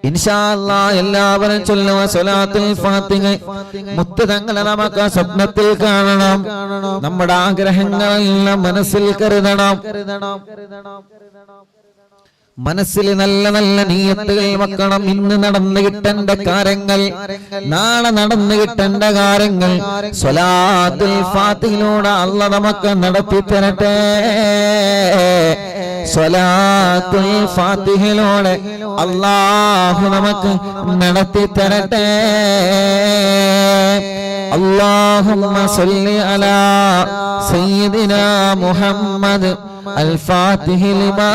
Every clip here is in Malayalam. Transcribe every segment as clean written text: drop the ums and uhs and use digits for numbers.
ഇൻഷാ അല്ലാഹ് എല്ലാവരും ചൊല്ലുക സ്വലാത്തുൽ ഫാത്തിഹ. മുത്ത് തങ്ങളെ നമുക്ക് സ്വപ്നത്തിൽ കാണണം. നമ്മുടെ ആഗ്രഹങ്ങളെല്ലാം മനസ്സിൽ കരുതണം. മനസ്സിൽ നല്ല നല്ല നിയ്യത്തുകൾ വെക്കണം. ഇന്ന് നടന്നു കിട്ടേണ്ട കാര്യങ്ങൾ, നാളെ നടന്നു കിട്ടേണ്ട കാര്യങ്ങൾ സ്വലാത്തുൽ ഫാത്തിഹയിലൂടെ അല്ലാഹ് നമുക്ക് നടത്തി തരട്ടെ. സ്വലാത്തുൽ ഫാത്തിഹയിലൂടെ അല്ലാഹു നമുക്ക് നടത്തി തരട്ടെ. اللهم صل على سيدنا محمد الفاتح لما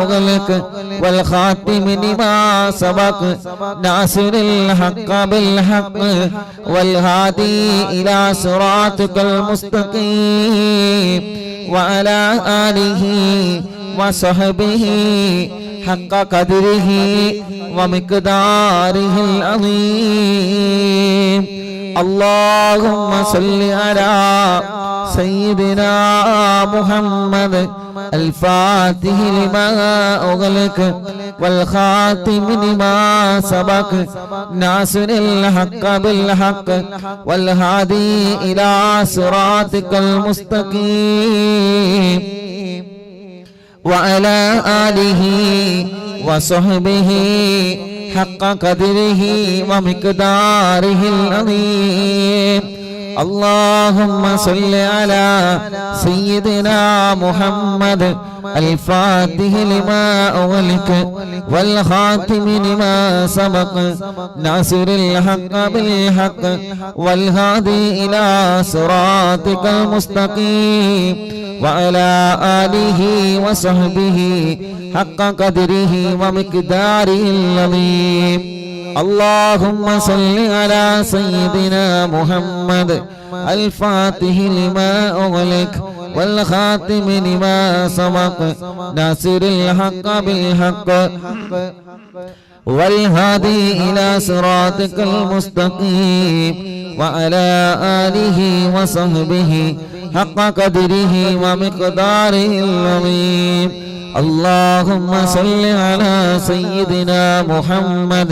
أغلق والخاتم لما سبق ناصر الحق بالحق والهادي إلى صراطك المستقيم وعلى آله وصحبه حق قدره ومقداره العظيم. اللهم صل على سيدنا محمد الفاتح لما أغلق والخاتم لما سبق ناصر الحق بالحق والهادي إلى صراطك المستقيم وعلى آله وصحبه حق قدره ومقداره العظيم. اللهم صل على سيدنا محمد الفاتح لما أغلق والخاتم لما سبق ناصر الحق بالحق والهادي إلى صراطك المستقيم وعلى آله وصحبه حق قدره ومقداره العظيم. اللهم صل على سيدنا محمد الفاتح لما أغلق والخاتم لما سبق ناصر الحق بالحق والهادي إلى صراطك المستقيم وعلى آله وصحبه حق قدره ومقداره العظيم. اللهم صل على سيدنا محمد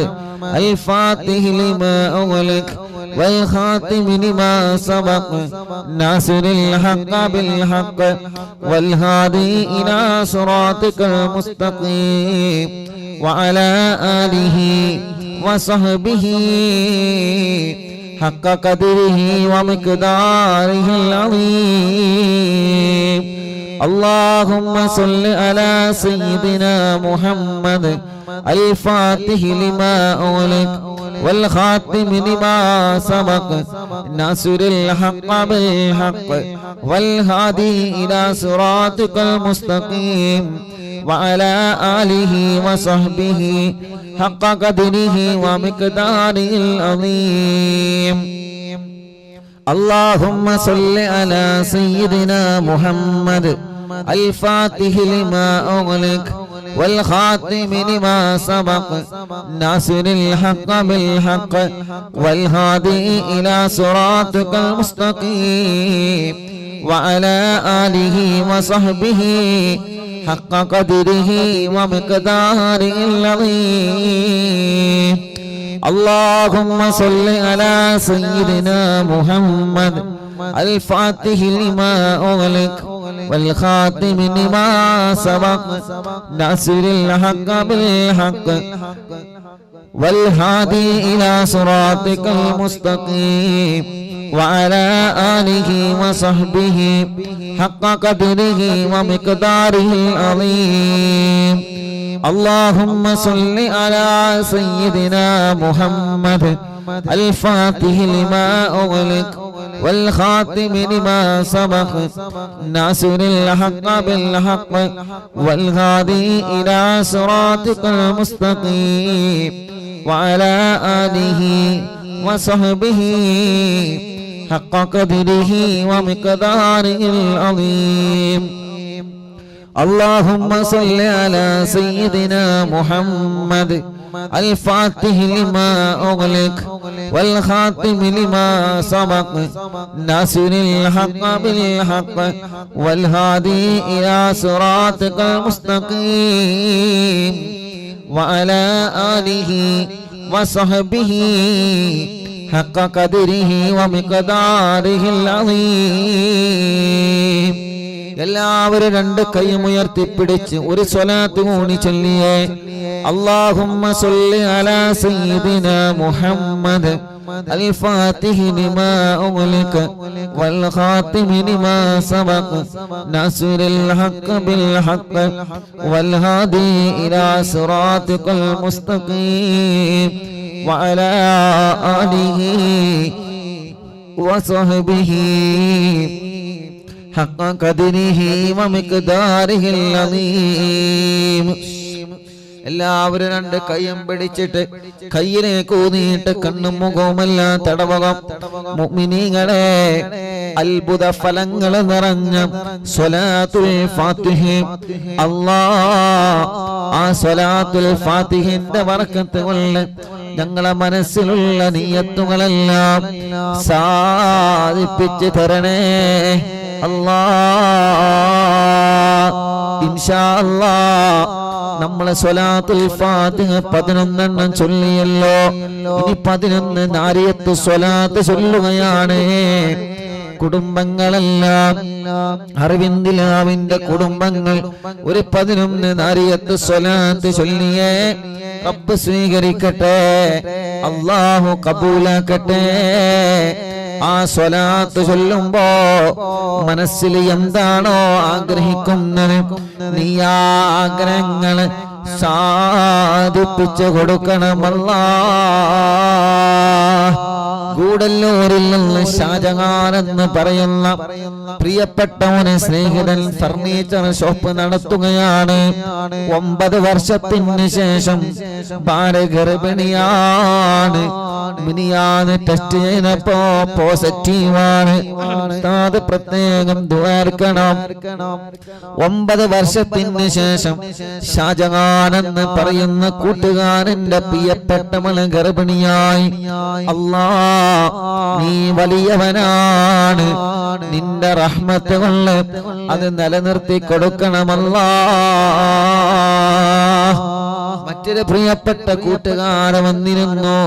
الفاتح لما أغلق والخاتم لما سبق ناصر الحق بالحق والهادي إلى صراطك المستقيم وعلى آله وصحبه حق قدره ومقداره العظيم. اللهم صل على سيدنا محمد الفاتح لما أغلق والخاتم لما سبق ناصر الحق بالحق والهادي إلى صراطك المستقيم وعلى آله وصحبه حق قدره ومقداره العظيم. اللهم صل على سيدنا محمد الفاتح لما أغلق والخاتم لما سبق ناصر الحق بالحق والهادي إلى صراطك المستقيم وعلى آله وصحبه حق قدره ومقداره العظيم. اللهم صل على سيدنا محمد الفاتح لما أغلق والخاتم لما سبق ناصر الحق بالحق والهادي إلى صراطك المستقيم وعلى آله وصحبه حق قدره ومقداره العظيم. اللهم صل على سيدنا محمد الفاتح لما أغلق والخاتم لما سبق ناصر الحق بالحق والهادي إلى صراطك المستقيم وعلى آله وصحبه حق قدره ومقداره العظيم. اللهم صل على سيدنا محمد الفاتح لما أغلق والخاتم لما سبق ناصر الحق بالحق والهادي إلى صراطك المستقيم وعلى آله وصحبه حق قدره ومقداره العظيم. എല്ലാവരും രണ്ട് കൈയും ഉയർത്തിപ്പിടിച്ച് ഒരു സ്വലാത്ത് കൂടി ചൊല്ലിയേ. اللهم صل على سيدنا محمد الفاتح لما أغلق والخاتم لما سبق ناصر الحق بالحق والهادي إلى صراطك المستقيم وعلى آله وصحبه حق قدره ومقداره العظيم. എല്ലാവരും രണ്ട് കൈയും പിടിച്ചിട്ട് കയ്യിലേക്ക് ഊന്നിയിട്ട് കണ്ണും മുഖവുമെല്ലാം തടവക. മുഅ്മിനീങ്ങളെ, അത്ഭുത ഫലങ്ങൾ നിറഞ്ഞ സ്വലാത്തുൽ ഫാത്തിഹ. ആ സ്വലാത്തുൽ ഫാത്തിഹിന്റെ ബർക്കത്ത് കൊണ്ട് ഞങ്ങളെ മനസ്സിലുള്ള നിയ്യത്തുകളെല്ലാം സാധിപ്പിച്ച് തരണേ അല്ലാഹ്. ഇൻഷാ അല്ലാഹ് നമ്മളെ സ്വലാത്തുൽ ഫാത്തിഹ 11 ചൊല്ലിയല്ലോ. ഇനി 11 നാരിയത്ത് സ്വലാത്ത് ചൊല്ലുകയാണ്. കുടുംബങ്ങളെല്ലാം അരവിന്ദിലാവിന്റെ കുടുംബങ്ങൾ ഒരു 11 നാരിയത്ത് സ്വലാത്ത് ചൊല്ലിയേ. റബ്ബ് സ്വീകരിക്കട്ടെ, അല്ലാഹു കബൂലാക്കട്ടെ. ആ സ്വലാത്ത് ചൊല്ലുമ്പോ മനസ്സിൽ എന്താണോ ആഗ്രഹിക്കുന്നത് നീ ആ ആഗ്രഹങ്ങള് സാധിപ്പിച്ചു കൊടുക്കണമല്ലാ. ഗൂഡല്ലൂരിൽ നിന്ന് ഷാജഹാൻ എന്ന് പറയുന്ന പ്രിയപ്പെട്ടവന് സ്നേഹിതൻ ഫർണിച്ചർ ഷോപ്പ് നടത്തുകയാണ്. 9 വർഷത്തിന് ശേഷം ഭാര്യ ഗർഭിണിയാണ്. മിനിയാന്ന് ടെസ്റ്റ് ചെയ്തപ്പോ പോസിറ്റീവാണ്. അത് പ്രത്യേകം ദുആർക്കണം. 9 വർഷത്തിന് ശേഷം ഷാജഹാൻ എന്ന് പറയുന്ന കൂട്ടുകാരന്റെ പ്രിയപ്പെട്ടവള് ഗർഭിണിയായി. അല്ലാഹ്, നീ വലിയവനാണ്. നിന്റെ റഹ്മത്ത് കൊണ്ട് അത് നിലനിർത്തി കൊടുക്കണമല്ലാഹ്. മറ്റൊരു പ്രിയപ്പെട്ട കൂട്ടുകാരൻ വന്നിരുന്നു.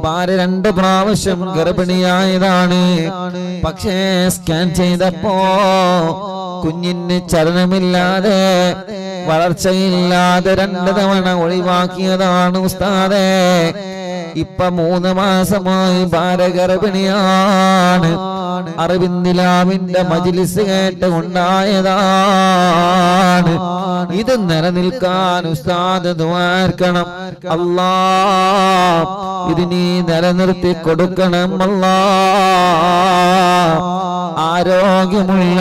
ഭാര്യ 2 പ്രാവശ്യം ഗർഭിണിയായതാണ്. പക്ഷേ സ്കാൻ ചെയ്തപ്പോ കുഞ്ഞിന് ചലനമില്ലാതെ വളർച്ചയില്ലാതെ 2 തവണ ഒഴിവാക്കിയതാണ് ഉസ്താദേ. ഇപ്പൊ 3 മാസമായി ഭാര്യ ഗർഭിണിയാണ്. അരവിന്ദിലാവിന്റെ മജ്ലിസ് കേട്ട് ഉണ്ടായതാണ്. ഇത് നിലനിൽക്കാൻ ഉസ്താദ് ദുആർക്കണം. അല്ലാഹ്, ഇത് നീ നിലനിർത്തി കൊടുക്കണം അല്ലാഹ്. ആരോഗ്യമുള്ള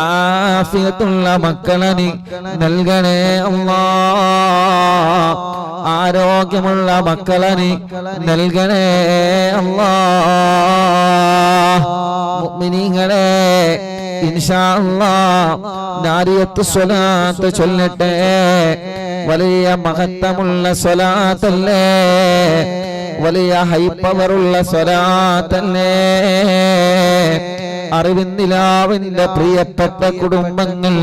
ആഫിയത്തുള്ള മക്കളെ നീ നൽകണേ അല്ലാഹ്. ആരോഗ്യമുള്ള മക്കളെ നീ നൽകണേ അല്ലാഹ്. മുഅ്മിനീങ്ങളെ, ഇൻഷാ അല്ലാഹ് നാരിയത്ത് സ്വലാത്ത് ചൊല്ലട്ടെ. വലിയ മഹത്വമുള്ള സ്വലാത്തല്ലേ, വലിയ ഹൈപ്പവറുള്ള സ്വലാത്തല്ലേ. അറിവിന്ദിലാവിന്റെ പ്രിയപ്പെട്ട കുടുംബങ്ങൾ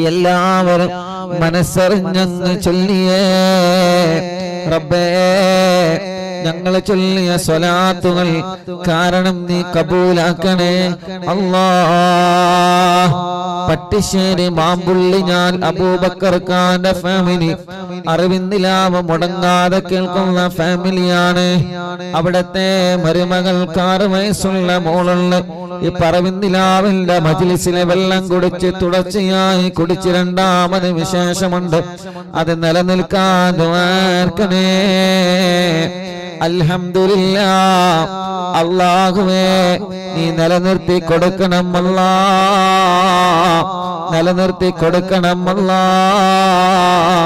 എല്ലാവരും മനസ്സറിഞ്ഞങ്ങ് ചൊല്ലിയേ. റബ്ബേ, ഞങ്ങൾ ചൊല്ലിയ സ്വലാത്തുകൾ കാരണം നീ കബൂലാക്കണേ അല്ലാഹ്. പട്ടിശ്ശേരി മാമ്പുള്ളി ഞാൻ അബൂബക്കർ ഖാന്റെ ഫാമിലി അറിവിന്ദിലാവ് മുടങ്ങാതെ കേൾക്കുന്ന ഫാമിലിയാണ്. അവിടത്തെ മരുമകൾക്ക് 6 വയസ്സുള്ള മോളുള്ള ഈ പറവിന്ദിലാവിന്റെ മജ്ലിസിലെ വെള്ളം കുടിച്ച് തുടർച്ചയായി കുടിച്ച് 2ാമത് വിശേഷമുണ്ട്. അത് നിലനിൽക്കാൻ ദുആർക്കണേ. അൽഹംദുലില്ലാഹ്. അല്ലാഹുവേ, നീ നിലനിർത്തി കൊടുക്കണം അല്ലാഹ്. നിലനിർത്തി കൊടുക്കണം അല്ലാഹ്.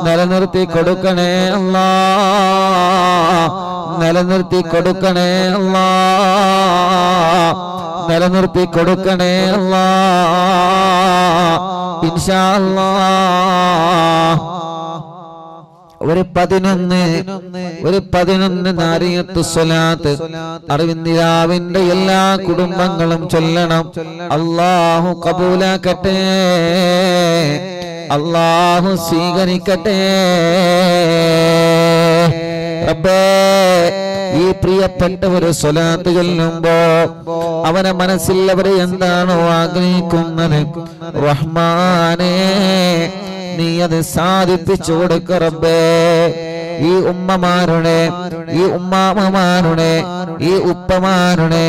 നിലനിർത്തി കൊടുക്കണേ അല്ലാഹ്. നിലനിർത്തി കൊടുക്കണേ അല്ലാഹ്. നിലനിർത്തി കൊടുക്കണേ അല്ലാഹ്. ഇൻഷാ അല്ലാഹ്. ഒരു 11 നാരിയത്ത് സ്വലാത്ത് അറിവിന്ദിലാവിന്റെ എല്ലാ കുടുംബങ്ങളും ചൊല്ലണം. അല്ലാഹു കബൂലാക്കട്ടെ. അല്ലാഹു സ്വീകരിക്കട്ടെ. റബ്ബേ, ഈ പ്രിയപ്പെട്ടവര് സ്വലാത്ത് ചൊല്ലുമ്പോ അവരെ മനസ്സിൽ അവര് എന്താണോ ആഗ്രഹിക്കുന്നത് റഹ്മാനേ നീ അത് സാധിപ്പിച്ചു കൊടുക്ക റബ്ബേ. ഈ ഉമ്മമാരുടെ, ഈ ഉമ്മാമ്മമാരുടെ, ഈ ഉപ്പമാരുടെ,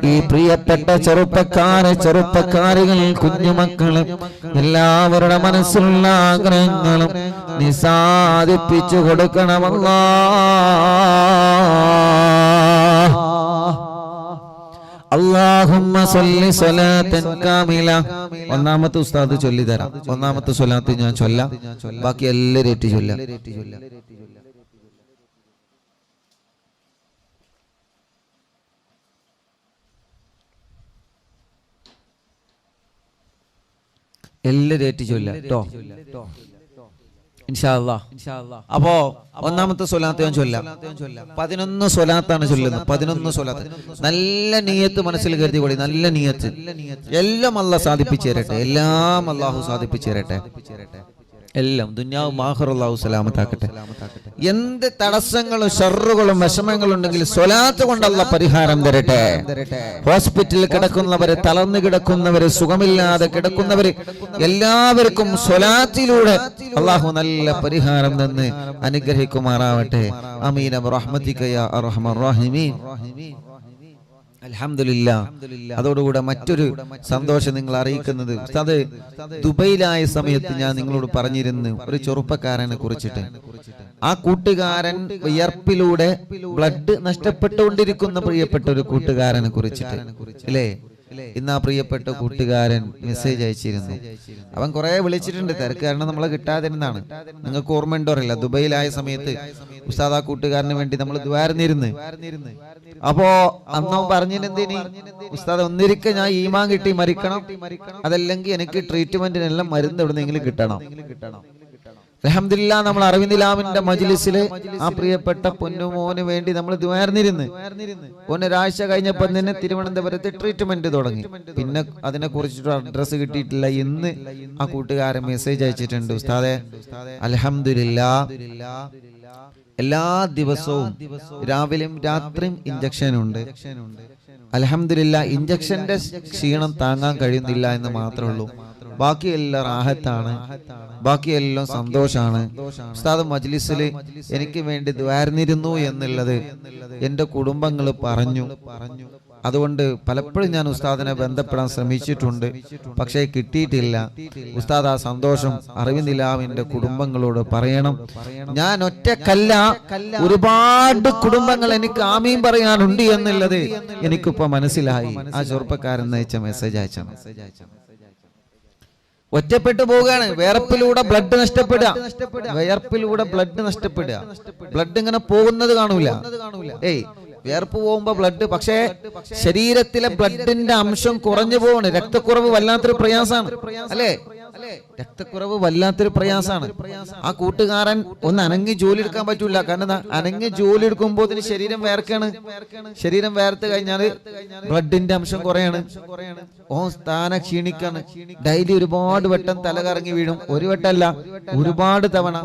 ഈ പ്രിയപ്പെട്ട ചെറുപ്പക്കാരികൾ, കുഞ്ഞുമക്കള് എല്ലാവരുടെ മനസ്സിലുള്ള ആഗ്രഹങ്ങളും നീ സാധിപ്പിച്ചു കൊടുക്കണമല്ലാ. അല്ലാഹുമ്മ സ്വല്ലി സ്വലാത്തൻ കാമില. ഒന്നാമത്തെ ഉസ്താദ് ചൊല്ലി തരാം. ഒന്നാമത്തെ സ്വലാത്ത് ഞാൻ ചൊല്ലാം, ബാക്കി എല്ലാവരും ഏറ്റ് ചൊല്ലാം. എല്ലാവരും ഏറ്റ് ചൊല്ലാം ട്ടോ, ഇൻഷാ അല്ലാഹ്. അപ്പോ ഒന്നാമത്തെ സ്വലാത്ത് ഞാൻ ചൊല്ലാം. 11 സ്വലാത്താണ് ചൊല്ലുന്നത്. 11 സ്വലാത്ത്. നല്ല നിയത്ത് മനസ്സിൽ കരുതി കൂടി, നല്ല നിയത്ത്. എല്ലാം അല്ലാഹ് സാധിപ്പിച്ചു തരട്ടെ, എല്ലാം അല്ലാഹു സാധിപ്പിച്ചു തരട്ടെ. എല്ലാം ദുനിയാവും ആഖിറവും അല്ലാഹു സലാമത്താക്കട്ടെ. എന്ത് തടസ്സങ്ങളും ഷർറുകളും വിഷമങ്ങളും ഉണ്ടെങ്കിൽ സ്വലാത്ത് കൊണ്ട് അല്ലാഹ് പരിഹാരം തരട്ടെ. ഹോസ്പിറ്റലിൽ കിടക്കുന്നവര്, തളർന്നു കിടക്കുന്നവര്, സുഖമില്ലാതെ കിടക്കുന്നവര് എല്ലാവർക്കും സ്വലാത്തിലൂടെ അല്ലാഹു നല്ല പരിഹാരം തന്ന് അനുഗ്രഹിക്കുമാറാവട്ടെ. ആമീൻ ബിറഹ്മതിക യാ അർഹമർ റഹീമീൻ. അൽഹംദുലില്ലാഹ്. അതോടുകൂടെ മറ്റൊരു സന്തോഷം നിങ്ങൾ അറിയിക്കുന്നത്, അത് ദുബൈയിലായ സമയത്ത് ഞാൻ നിങ്ങളോട് പറഞ്ഞിരുന്നു ഒരു ചെറുപ്പക്കാരനെ കുറിച്ചിട്ട്. ആ കൂട്ടുകാരൻ വിയർപ്പിലൂടെ ബ്ലഡ് നഷ്ടപ്പെട്ടുകൊണ്ടിരിക്കുന്ന പ്രിയപ്പെട്ട ഒരു കൂട്ടുകാരനെ കുറിച്ചിട്ട് അല്ലേ. ഇന്ന് ആ പ്രിയപ്പെട്ട കൂട്ടുകാരൻ മെസ്സേജ് അയച്ചിരുന്നു. അവൻ കുറെ വിളിച്ചിട്ടുണ്ട്, തിരക്ക് കാരണം നമ്മളെ കിട്ടാതിരുന്നാണ്. നിങ്ങൾക്ക് ഓർമ്മയുണ്ടോ അറിയില്ല, ദുബൈയിലായ സമയത്ത് ഉസ്താദ് ആ കൂട്ടുകാരന് വേണ്ടി നമ്മൾ ദ്വാരന്നിരുന്ന്. അപ്പോ അന്ന് പറഞ്ഞിരുന്നതിന് ഉസ്താദ് ഒന്നിരിക്കെ ഞാൻ ഈമാൻ കിട്ടി മരിക്കണം, അതല്ലെങ്കിൽ എനിക്ക് ട്രീറ്റ്മെന്റിനെല്ലാം മരുന്ന് എവിടുന്നെങ്കിലും കിട്ടണം. അൽഹംദുലില്ലാഹ്, നമ്മൾ അറിവിന്ദിലാമിന്റെ മജ്ലിസില് ആ പ്രിയപ്പെട്ട പൊന്നുമോന് വേണ്ടി നമ്മൾ ദ്വാരന്നിരുന്ന്. ഒരാഴ്ച കഴിഞ്ഞപ്പോ തന്നെ തിരുവനന്തപുരത്ത് ട്രീറ്റ്മെന്റ് തുടങ്ങി. പിന്നെ അതിനെ കുറിച്ചിട്ട് അഡ്രസ് കിട്ടിയിട്ടില്ല. ഇന്ന് ആ കൂട്ടുകാരൻ മെസ്സേജ് അയച്ചിട്ടുണ്ട്, ഉസ്താദേ അൽഹംദുലില്ലാഹ് എല്ലാ ദിവസവും രാവിലെയും രാത്രിയും ഇഞ്ചക്ഷൻ ഉണ്ട്. അൽഹംദുലില്ലാഹ് ഇഞ്ചക്ഷന്റെ ക്ഷീണം താങ്ങാൻ കഴിയുന്നില്ല എന്ന് മാത്രമേ ഉള്ളൂ. ബാക്കിയെല്ലാം റാഹത്താണ്, ബാക്കിയെല്ലാം സന്തോഷാണ്. ഉസ്താദ് മജ്ലിസിൽ എനിക്ക് വേണ്ടി ദ്വാരന്നിരുന്നു എന്നുള്ളത് എന്റെ കുടുംബങ്ങൾ പറഞ്ഞു. അതുകൊണ്ട് പലപ്പോഴും ഞാൻ ഉസ്താദിനെ ബന്ധപ്പെടാൻ ശ്രമിച്ചിട്ടുണ്ട്, പക്ഷേ കിട്ടിയിട്ടില്ല. ഉസ്താദ് ആ സന്തോഷം അറിവിന്ദിലാമിന്റെ കുടുംബങ്ങളോട് പറയണം. ഞാൻ ഒറ്റക്കല്ല, ഒരുപാട് കുടുംബങ്ങൾ എനിക്ക് ആമീൻ പറയാനുണ്ട് എന്നുള്ളത് എനിക്കിപ്പോ മനസ്സിലായി. ആ ചെറുപ്പക്കാരൻ അയച്ച മെസ്സേജ് അയച്ചാണ്. ഒറ്റപ്പെട്ടു പോവുകയാണ്. വിയർപ്പിലൂടെ ബ്ലഡ് നഷ്ടപ്പെടുക, വിയർപ്പിലൂടെ ബ്ലഡ് നഷ്ടപ്പെടുക. ബ്ലഡ് ഇങ്ങനെ പോകുന്നത് കാണൂല. വിയർപ്പ് പോകുമ്പോ ബ്ലഡ്, പക്ഷേ ശരീരത്തിലെ ബ്ലഡിന്റെ അംശം കുറഞ്ഞു പോവാണ്. രക്തക്കുറവ് വല്ലാത്തൊരു പ്രയാസമാണ് അല്ലേ. രക്തക്കുറവ് വല്ലാത്തൊരു പ്രയാസമാണ്. ആ കൂട്ടുകാരൻ ഒന്ന് അനങ്ങി ജോലി എടുക്കാൻ പറ്റൂല. കാരണം അനങ്ങി ജോലി എടുക്കുമ്പോ ശരീരം വേർക്കാണ്. ശരീരം വേർത്ത് കഴിഞ്ഞാല് ബ്ലഡിന്റെ അംശം കുറയാണ്. സ്ഥാന ക്ഷീണിക്കാണ്. ഡെയിലി ഒരുപാട് വട്ടം തല കറങ്ങി വീഴും. ഒരു വട്ടമല്ല, ഒരുപാട് തവണ.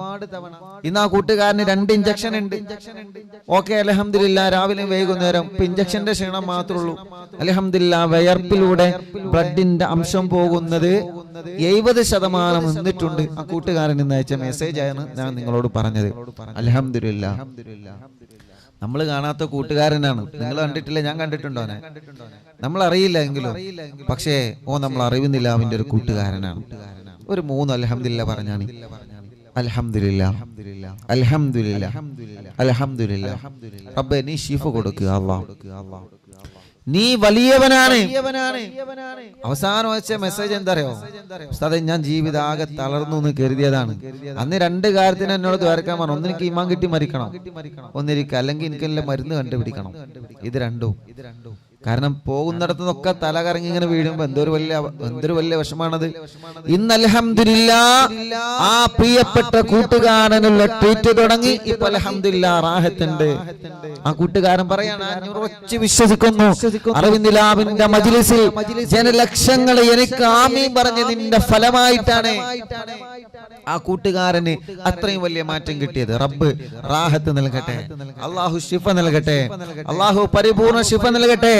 ഇന്ന് ആ കൂട്ടുകാരന് 2 ഇഞ്ചക്ഷൻ ഉണ്ട്. ഓക്കെ, അൽഹംദുലില്ലാഹ് രാവിലെ വൈകുന്നേരം. ഇപ്പൊ ഇഞ്ചക്ഷന്റെ ക്ഷീണം മാത്രമേ ഉള്ളൂ. അൽഹംദുലില്ലാഹ് വിയർപ്പിലൂടെ ബ്ലഡിന്റെ അംശം പോകുന്നത് 70% നിന്നിട്ടുണ്ട്. ആ കൂട്ടുകാരൻ ഇന്ന് അയച്ച മെസ്സേജ് ആണ് ഞാൻ നിങ്ങളോട് പറഞ്ഞത്. അൽഹംദുലില്ലാഹ്. നമ്മൾ കാണാത്ത കൂട്ടുകാരനാണ്. നിങ്ങൾ കണ്ടിട്ടില്ല, ഞാൻ കണ്ടിട്ടുണ്ടോ? നമ്മൾ അറിയില്ല എങ്കിലും, പക്ഷേ നമ്മൾ അറിയുന്നില്ല അവന്റെ ഒരു കൂട്ടുകാരനാണ്. ഒരു 3 അൽഹംദുലില്ലാഹ് പറഞ്ഞാണ്. അൽഹംദുലില്ലാഹ്, അൽഹംദുലില്ലാഹ്, അൽഹംദുലില്ലാഹ്. റബ്ബേ നീ ശിഫ കൊടുക്കുക അല്ലാഹ്, നീ വലിയവനാണ്. അവസാനം വെച്ച മെസ്സേജ് എന്താ അറിയോ? ഉസ്താദേ ഞാൻ ജീവിതാകെ തളർന്നു എന്ന് കരുതിയതാണ്. അന്ന് 2 കാര്യത്തിന് എന്നോട് ദ്വാരക്കാൻ പറഞ്ഞു. ഒന്നെനിക്ക് ഈമാൻ കിട്ടി മരിക്കണം, ഒന്നിരിക്കുക, അല്ലെങ്കിൽ എനിക്കെല്ലാം മരുന്ന് കണ്ടുപിടിക്കണം. ഇത് രണ്ടും കാരണം പോകുന്നിടത്തുനിന്നൊക്കെ തല കറങ്ങി ഇങ്ങനെ വീഴുമ്പോ എന്തൊരു വലിയ വിഷമാണത്. ഇന്ന് അൽഹംദുലില്ലാഹ് ആ പ്രിയപ്പെട്ട കൂട്ടുകാരനുള്ള ട്രീറ്റ് തുടങ്ങി. ഇപ്പൊ അൽഹംദുലില്ലാഹ് റാഹത്തുണ്ട്. ആ കൂട്ടുകാരൻ പറയാണ്, ഞാൻ ഉറച്ചു വിശ്വസിക്കുന്നു അറിവിന്ദിലാവിന്റെ മജ്ലിസിൽ ജനലക്ഷങ്ങൾ എനിക്ക് ആമീൻ പറഞ്ഞതിന്റെ ഫലമായിട്ടാണ് ആ കൂട്ടുകാരന് അത്രയും വലിയ മാറ്റം കിട്ടിയത്. റബ്ബ് റാഹത്ത് നൽകട്ടെ, അല്ലാഹു ശിഫ നൽകട്ടെ, അല്ലാഹു പരിപൂർണ്ണ ശിഫ നൽകട്ടെ,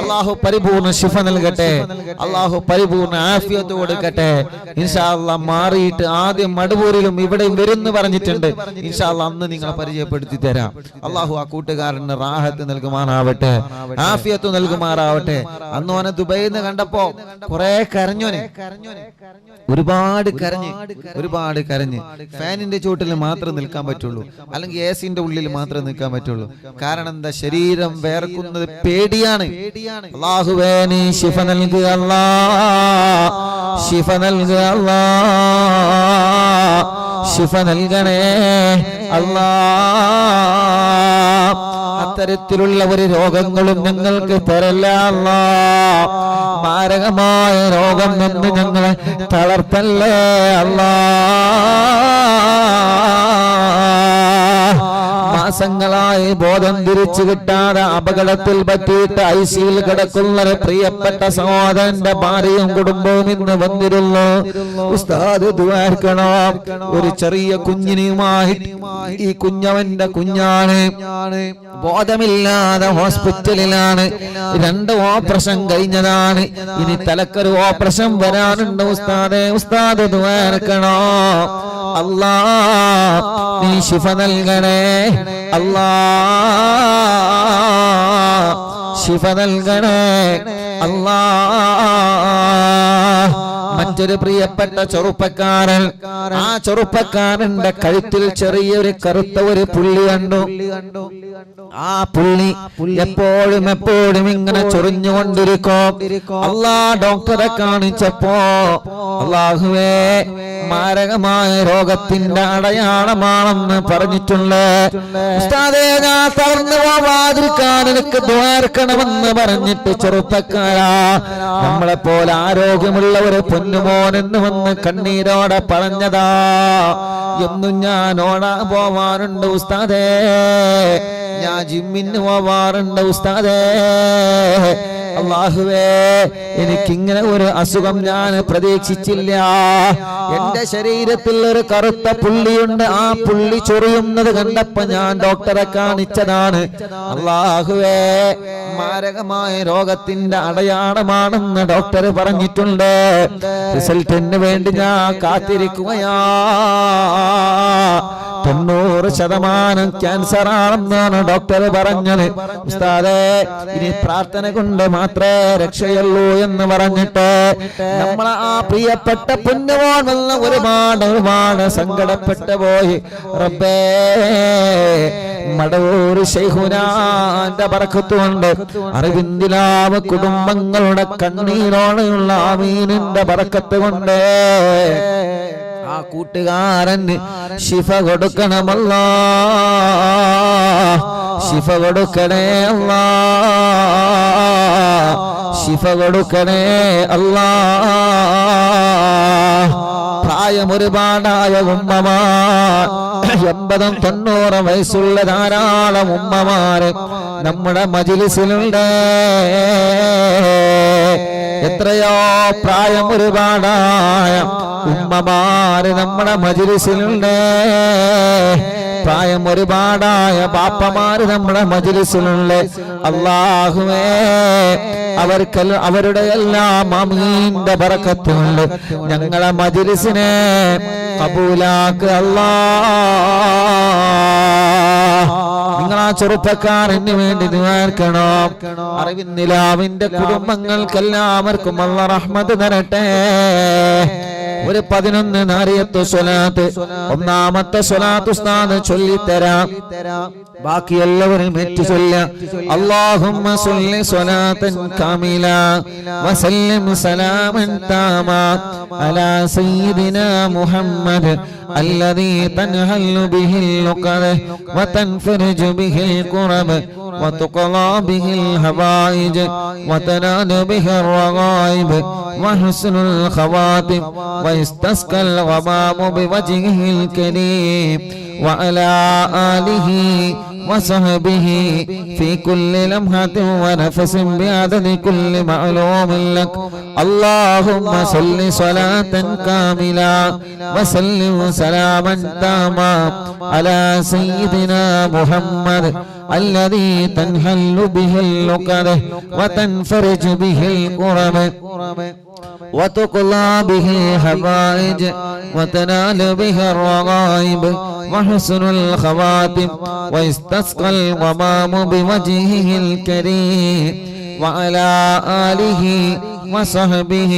അല്ലാഹു പരിപൂർണ്ണ ശിഫ നൽകട്ടെ, അല്ലാഹു പരിപൂർണ്ണ ആഫിയത്ത് കൊടുക്കട്ടെ. ഇൻഷാ അല്ലാഹ് മാറിയിട്ട് ആദ്യം മടവൂരിലും ഇവിടെയും വരുന്നു പറഞ്ഞിട്ടുണ്ട്. ഇൻഷാ അല്ലാഹ് അന്ന് നിങ്ങളെ പരിചയപ്പെടുത്തി തരാം. അല്ലാഹു ആ കൂട്ടുകാരന് റാഹത്ത് നൽകുമാറാവട്ടെ, ആഫിയത്ത് നൽകുമാറാവട്ടെ. അന്ന് ഓനെ ദുബൈയിൽ നിന്ന് കണ്ടപ്പോ കുറെ കരഞ്ഞോനെ, ഒരുപാട് കരഞ്ഞ് ഫാനിന്റെ ചുവട്ടിൽ മാത്രം നിൽക്കാൻ പറ്റുള്ളൂ, അല്ലെങ്കിൽ എസിന്റെ ഉള്ളിൽ മാത്രം നിൽക്കാൻ പറ്റുള്ളൂ. കാരണം എന്താ, ശരീരം വേർക്കുന്നത് പേടിയാണ്. അല്ലാഹുവേ നീ ശിഫ നൽകുക അല്ലാഹ്, ശിഫ നൽകുക അല്ലാഹ്, ശിഫ നൽകണേ അല്ലാഹ്. അത്തരത്തിലുള്ള ഒരു രോഗങ്ങളും ഞങ്ങൾക്ക് തരല്ല അല്ലാഹ്. മാരകമായ രോഗം നിന്ന് ഞങ്ങളെ തളർത്തല്ലേ അല്ലാഹ്. മാസങ്ങളായി ബോധം തിരിച്ചു കിട്ടാതെ അപകടത്തിൽ പറ്റിയിട്ട് ഐസിയിൽ കിടക്കുന്ന പ്രിയപ്പെട്ട സഹോദരന്റെ ഭാര്യയും കുടുംബവും ഇന്ന് വന്നിരുന്നു. ഉസ്താദ് ദുആർക്കണോ, ഒരു ചെറിയ കുഞ്ഞിനുമായി. ഈ കുഞ്ഞവന്റെ കുഞ്ഞാണ്, ബോധമില്ലാതെ ഹോസ്പിറ്റലിലാണ്. 2 ഓപ്പറേഷൻ കഴിഞ്ഞതാണ്, ഇനി തലക്കൊരു ഓപ്പറേഷൻ വരാനുണ്ട്. ഉസ്താദ് ദുആർക്കണോ, അല്ലാഹ് നീ ശിഫ നൽകണേ അല്ലാഹ്, ശിഫ നൽകണേ അല്ലാഹ്. മറ്റൊരു പ്രിയപ്പെട്ട ചെറുപ്പക്കാരൻ, ആ ചെറുപ്പക്കാരന്റെ കഴുത്തിൽ ചെറിയൊരു കറുത്ത ഒരു പുള്ളി കണ്ടു. ആ പുള്ളി എപ്പോഴും ഇങ്ങനെ ചൊറിഞ്ഞുകൊണ്ടിരിക്കും. ഡോക്ടറെ കാണിച്ചപ്പോ അല്ലാഹുവേ മാരകമായ രോഗത്തിന്റെ അടയാളമാണെന്ന് പറഞ്ഞിട്ടുണ്ട്. ഉസ്താദേ ഞാൻ തളർന്നു പോവാതിരിക്കാൻ എനിക്ക് ദ്വാരക്കണമെന്ന് പറഞ്ഞിട്ട് ചെറുപ്പക്കാരാ, നമ്മളെ പോലെ ആരോഗ്യമുള്ള ഒരു പൊന്നുമോൻ എന്ന് വന്ന് കണ്ണീരോടെ പറഞ്ഞതാ. എന്നും ഞാൻ ഓടാൻ പോവാറുണ്ട് ഉസ്താദേ, ഞാൻ ജിമ്മിന് പോവാറുണ്ട് ഉസ്താദേ. അല്ലാഹുവേ എനിക്കിങ്ങനെ ഒരു അസുഖം ഞാൻ പ്രതീക്ഷിച്ചില്ല. എന്റെ ശരീരത്തിൽ ഒരു കറുത്ത പുള്ളിയുണ്ട്, ആ പുള്ളി ചൊറിയുന്നത് കണ്ടപ്പോ ഞാൻ ഡോക്ടറെ കാണിച്ചതാണ്. അല്ലാഹുവേ മാരകമായ രോഗത്തിന്റെ അടയാളമാണെന്ന് ഡോക്ടർ പറഞ്ഞിട്ടുണ്ട്. റിസൾട്ടിന് വേണ്ടി ഞാൻ കാത്തിരിക്കുകയാ. 90% ക്യാൻസർ ആണെന്നാണ് ഡോക്ടർ പറഞ്ഞത്. ഉസ്താദേ ഇനി പ്രാർത്ഥന കൊണ്ട് മാത്രമേ രക്ഷയുള്ളൂ എന്ന് പറഞ്ഞിട്ട് നമ്മളെ ആ പ്രിയപ്പെട്ട പൊന്നുമോൻ വന്ന് ഒരുപാട് സങ്കടപ്പെട്ടു പോയി. റബ്ബേ മടവൂർ ശൈഖുനാന്റെ ബറക്കത്ത് കൊണ്ട് അറിവിന്ദിലാവ് കുടുംബങ്ങളുടെ കണ്ണീരോടെയുള്ള ആമീനിന്റെ ബറക്കത്ത് കൊണ്ട് ആ കൂട്ടുകാരന് ശിഫ കൊടുക്കണമല്ലാ, ശിഫ കൊടുക്കണേ അല്ലാ, ശിഫ കൊടുക്കണേ അല്ലാ. പ്രായം ഒരുപാടായ ഉമ്മമാർ, 80-90 വയസ്സുള്ള ധാരാളം ഉമ്മമാര് നമ്മുടെ മജ്‌ലിസിലുണ്ട്. എത്രയോ പ്രായം ഒരുപാടായ ഉമ്മമാര് നമ്മുടെ മജ്‌ലിസിലുണ്ട്. പ്രായം ഒരുപാടായ ബാപ്പമാര് നമ്മുടെ മജ്‌ലിസിലുണ്ട്. അല്ലാഹുവേ അവരുടെ എല്ലാം ആമീന്റെ ബറക്കത്ത് കൊണ്ട് ഞങ്ങളെ മജ്‌ലിസിനെ കബൂലാക്ക് അല്ലാഹ്. നിങ്ങൾ ആ ചെറുപ്പക്കാരന് വേണ്ടി ദുആർക്കണം. അറിവിന്ദിലാവിന്റെ കുടുംബങ്ങൾക്കെല്ലാവർക്കും അല്ലാഹ് റഹ്മത്ത് തരട്ടെ. ഒരു 11 നാരിയത്ത് സ്വലാത്ത്, ഒന്നാമത്തെ സ്വലാത്ത് ഉസ്താദ് ചൊല്ലിത്തരാം, ബാക്കി എല്ലാവരും ഏറ്റു ചൊല്ലാം. അല്ലാഹുമ്മ സ്വല്ലി സ്വലാത്തൻ കാമില വസല്ലിം സലാമൻ താമാ അലാ സയ്യിദിനാ മുഹമ്മദ് الذي تنهل به اللقد وتنفرج به الكرب وتقضى به الحوائج وتنال به الرغائب وحسن الخواتم ويستسقى الغمام بوجهه الكريم وعلى آله وصحبه في كل لمحة ونفس بعدد كل معلوم لك. اللهم صل صلاة كاملة وسلم سلاما تاما على سيدنا محمد الذي تنحل به اللقد وتنفرج به الكرب وتقضى به الحوائج وتنال به الرغائب وحسن الخواتم ويستسقى الغمام بوجهه الكريم وعلى آله وصحبه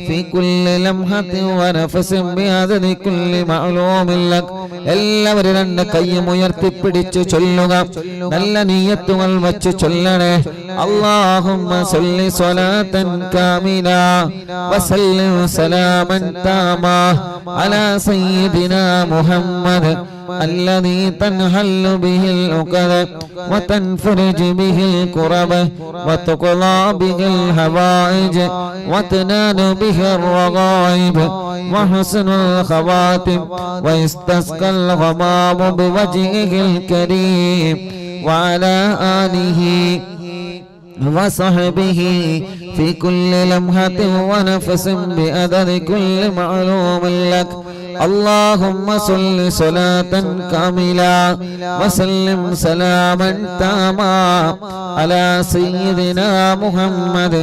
في كل لمحة ونفس بعدد كل معلوم لك. എല്ലാവരും രണ്ട് കൈയും ഉയർത്തിപ്പിടിച്ചു ചൊല്ലുക. നല്ല നിയ്യത്തുകൾ വച്ച് ചൊല്ലണേ. اللهم صل صلاة كاملة وسلم سلاما تاما على سيدنا محمد الذي تنحل به العقد وتنفرج به الكرب وتقضى به الحوائج وتنال به الرغائب وحسن الخواتم ويستسقى الغمام بوجهه الكريم وعلى آله وصحبه في كل لمحة ونفس بعدد كل معلوم لك. اللهم صل صلاة كاملة وسلم سلاما تاما على سيدنا محمد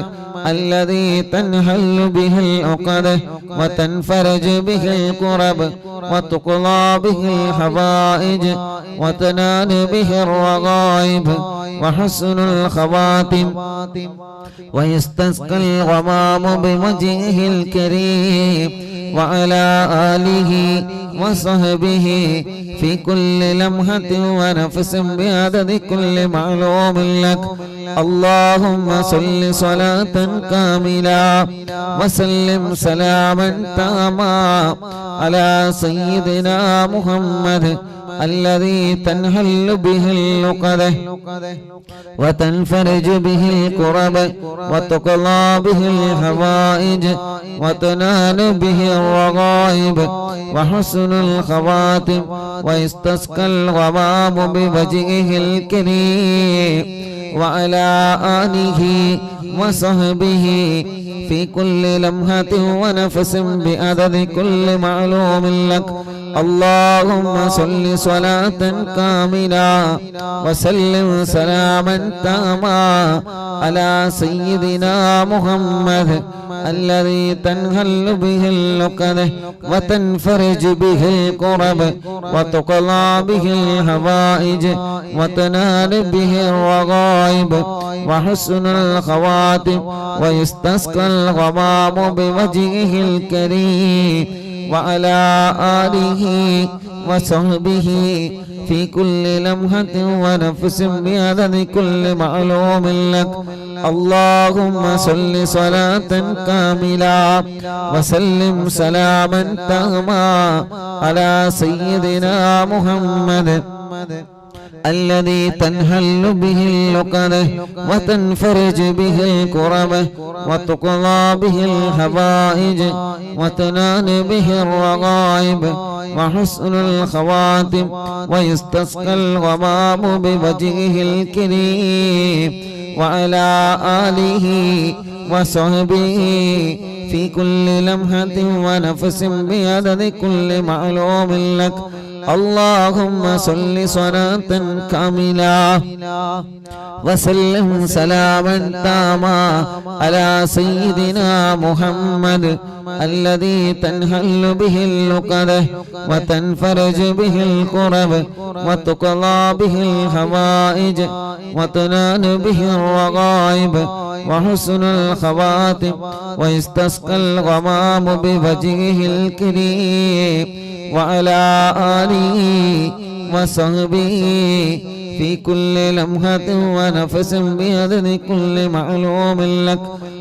الذي تنحل به العقد وتنفرج به الكرب وتقضى به الحوائج وتنال به الرغائب وحسن الخواتم ويستسقى الغمام بوجهه الكريم وعلى آله وصحبه في كل لمحة ونفس بعدد كل معلوم لك. اللهم صل صلاة كاملة وسلم سلاما تاما على سيدنا محمد الذي تنحل به اللقد وتنفرج به الكرب وتقضى به الحوائج وتنال به الرغائب وحسن الخواتم ويستسقى الغمام بوجهه الكريم وعلى آله وصحبه في كل لمحة ونفس بعدد كل معلوم لك. اللهم صل صلاة كاملة وسلم سلاما تاما على سيدنا محمد الذي تنحل به اللقد وتنفرج به الكرب وتقضى به الحوائج وتنال به الرغائب وحسن الخواتم ويستسقى الغمام بوجهه الكريم وعلى آله وصحبه في كل لمحة ونفس بعدد كل معلوم لك. اللهم صل صلاة كاملة وسلم سلاما تاما على سيدنا محمد الذي تنحل به اللقد وتنفرج به الكرب وتقضى به الحوائج وتنال به الرغائب وحسن الخواتم ويستسقى الغمام بوجهه الكريم وعلى آله وصحبه في كل لمحة ونفس بعدد كل معلوم لك. اللهم صل صلاة كاملة وسلم سلاما تاما على سيدنا محمد الذي تنحل به اللقد وتنفرج به الكرب وتقضى به الحوائج وتنال به الرغائب وحسن الخواتم ويستسقى الغمام بوجهه الكريم وعلى آله وصحبه في كل لمحة ونفس بعدد كل معلوم لك.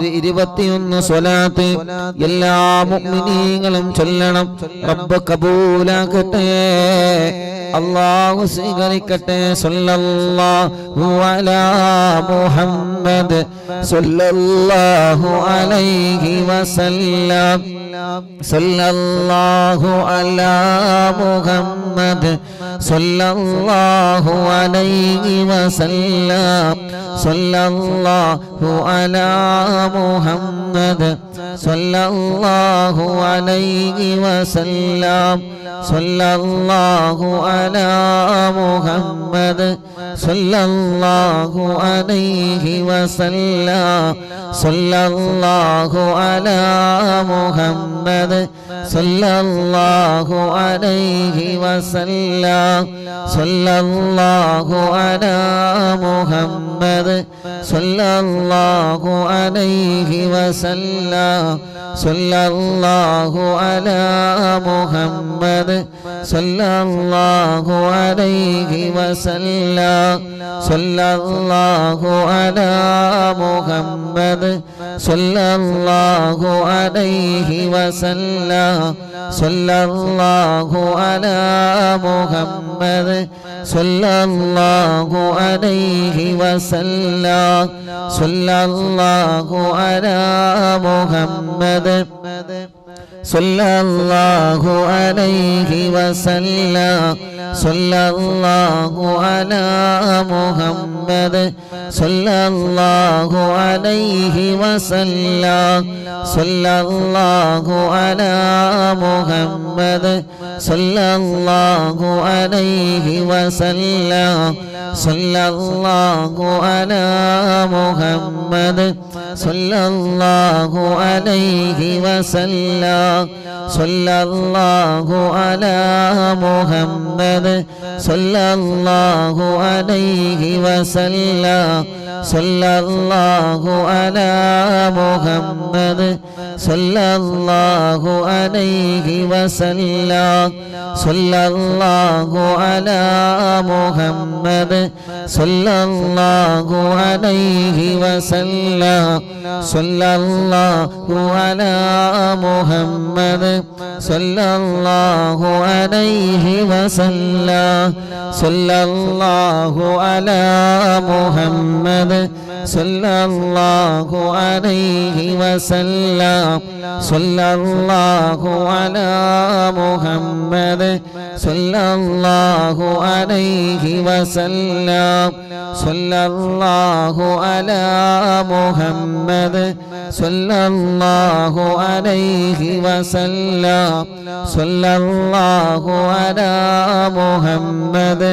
ഒരു 21 സ്വലാത്ത് എല്ലാ മുഅ്മിനീങ്ങളും ചൊല്ലണം. റബ്ബ് കബൂലാക്കട്ടെ, അല്ലാഹു സ്വീകരിക്കട്ടെ. സല്ലല്ലാഹു അലാ മുഹമ്മദ് സല്ലല്ലാഹു അലൈഹി വസല്ലം. സല്ലല്ലാഹു അലാ മുഹമ്മദ് സല്ലല്ലാഹു അലൈഹി വസല്ലം. സല്ലല്ലാഹു അലാ മുഹമ്മദ് സല്ലല്ലാഹു അലൈഹി വസല്ലം. സല്ലല്ലാഹു അലാ മുഹമ്മദ് സല്ലല്ലാഹു അലൈഹി വസല്ലം. സല്ലല്ലാഹു അലാ മുഹമ്മദ് സല്ലല്ലാഹു അലൈഹി വസല്ലം. സല്ലല്ലാഹു അലാ മുഹമ്മദ് സല്ലല്ലാഹു അലൈഹി വസല്ലം. സല്ലല്ലാഹു അലാ മുഹമ്മദ് സല്ലല്ലാഹു അലൈഹി വസല്ലം. സല്ലല്ലാഹു അലാ മുഹമ്മദ് സല്ലല്ലാഹു അലൈഹി വസല്ലം. സല്ലല്ലാഹു അലാ മുഹമ്മദ് സല്ലല്ലാഹു അലൈഹി വസല്ലം. സല്ലല്ലാഹു അലാ മുഹമ്മദ് സല്ലല്ലാഹു അലൈഹി വസല്ലം. സല്ലല്ലാഹു അലാ മുഹമ്മദ് സല്ലല്ലാഹു അലൈഹി വസല്ലം. സല്ലല്ലാഹു അലാ മുഹമ്മദ് സല്ലല്ലാഹു അലൈഹി വസല്ലം. സല്ലല്ലാഹു അലാ മുഹമ്മദ് സല്ലല്ലാഹു അലൈഹി വസല്ലം. സല്ലല്ലാഹു അലാ മുഹമ്മദ് സല്ലല്ലാഹു അലൈഹി വസല്ലം. സല്ലല്ലാഹു അലാ മുഹമ്മദ് സല്ലല്ലാഹു അലൈഹി വസല്ലം. സല്ലല്ലാഹു അലാ മുഹമ്മദ് സല്ലല്ലാഹു അലൈഹി വസല്ലം. സല്ലല്ലാഹു അലാ മുഹമ്മദ് സല്ലല്ലാഹു അലൈഹി വസല്ലം. സല്ലല്ലാഹു അലാ മുഹമ്മദ് സല്ലല്ലാഹു അലൈഹി വസല്ലം. സല്ലല്ലാഹു അലാ മുഹമ്മദ് സല്ലല്ലാഹു അലൈഹി വസല്ലം. സല്ലല്ലാഹു അലാ മുഹമ്മദ് സല്ലല്ലാഹു അലൈഹി വസല്ലം. സല്ലല്ലാഹു അലാ മുഹമ്മദ്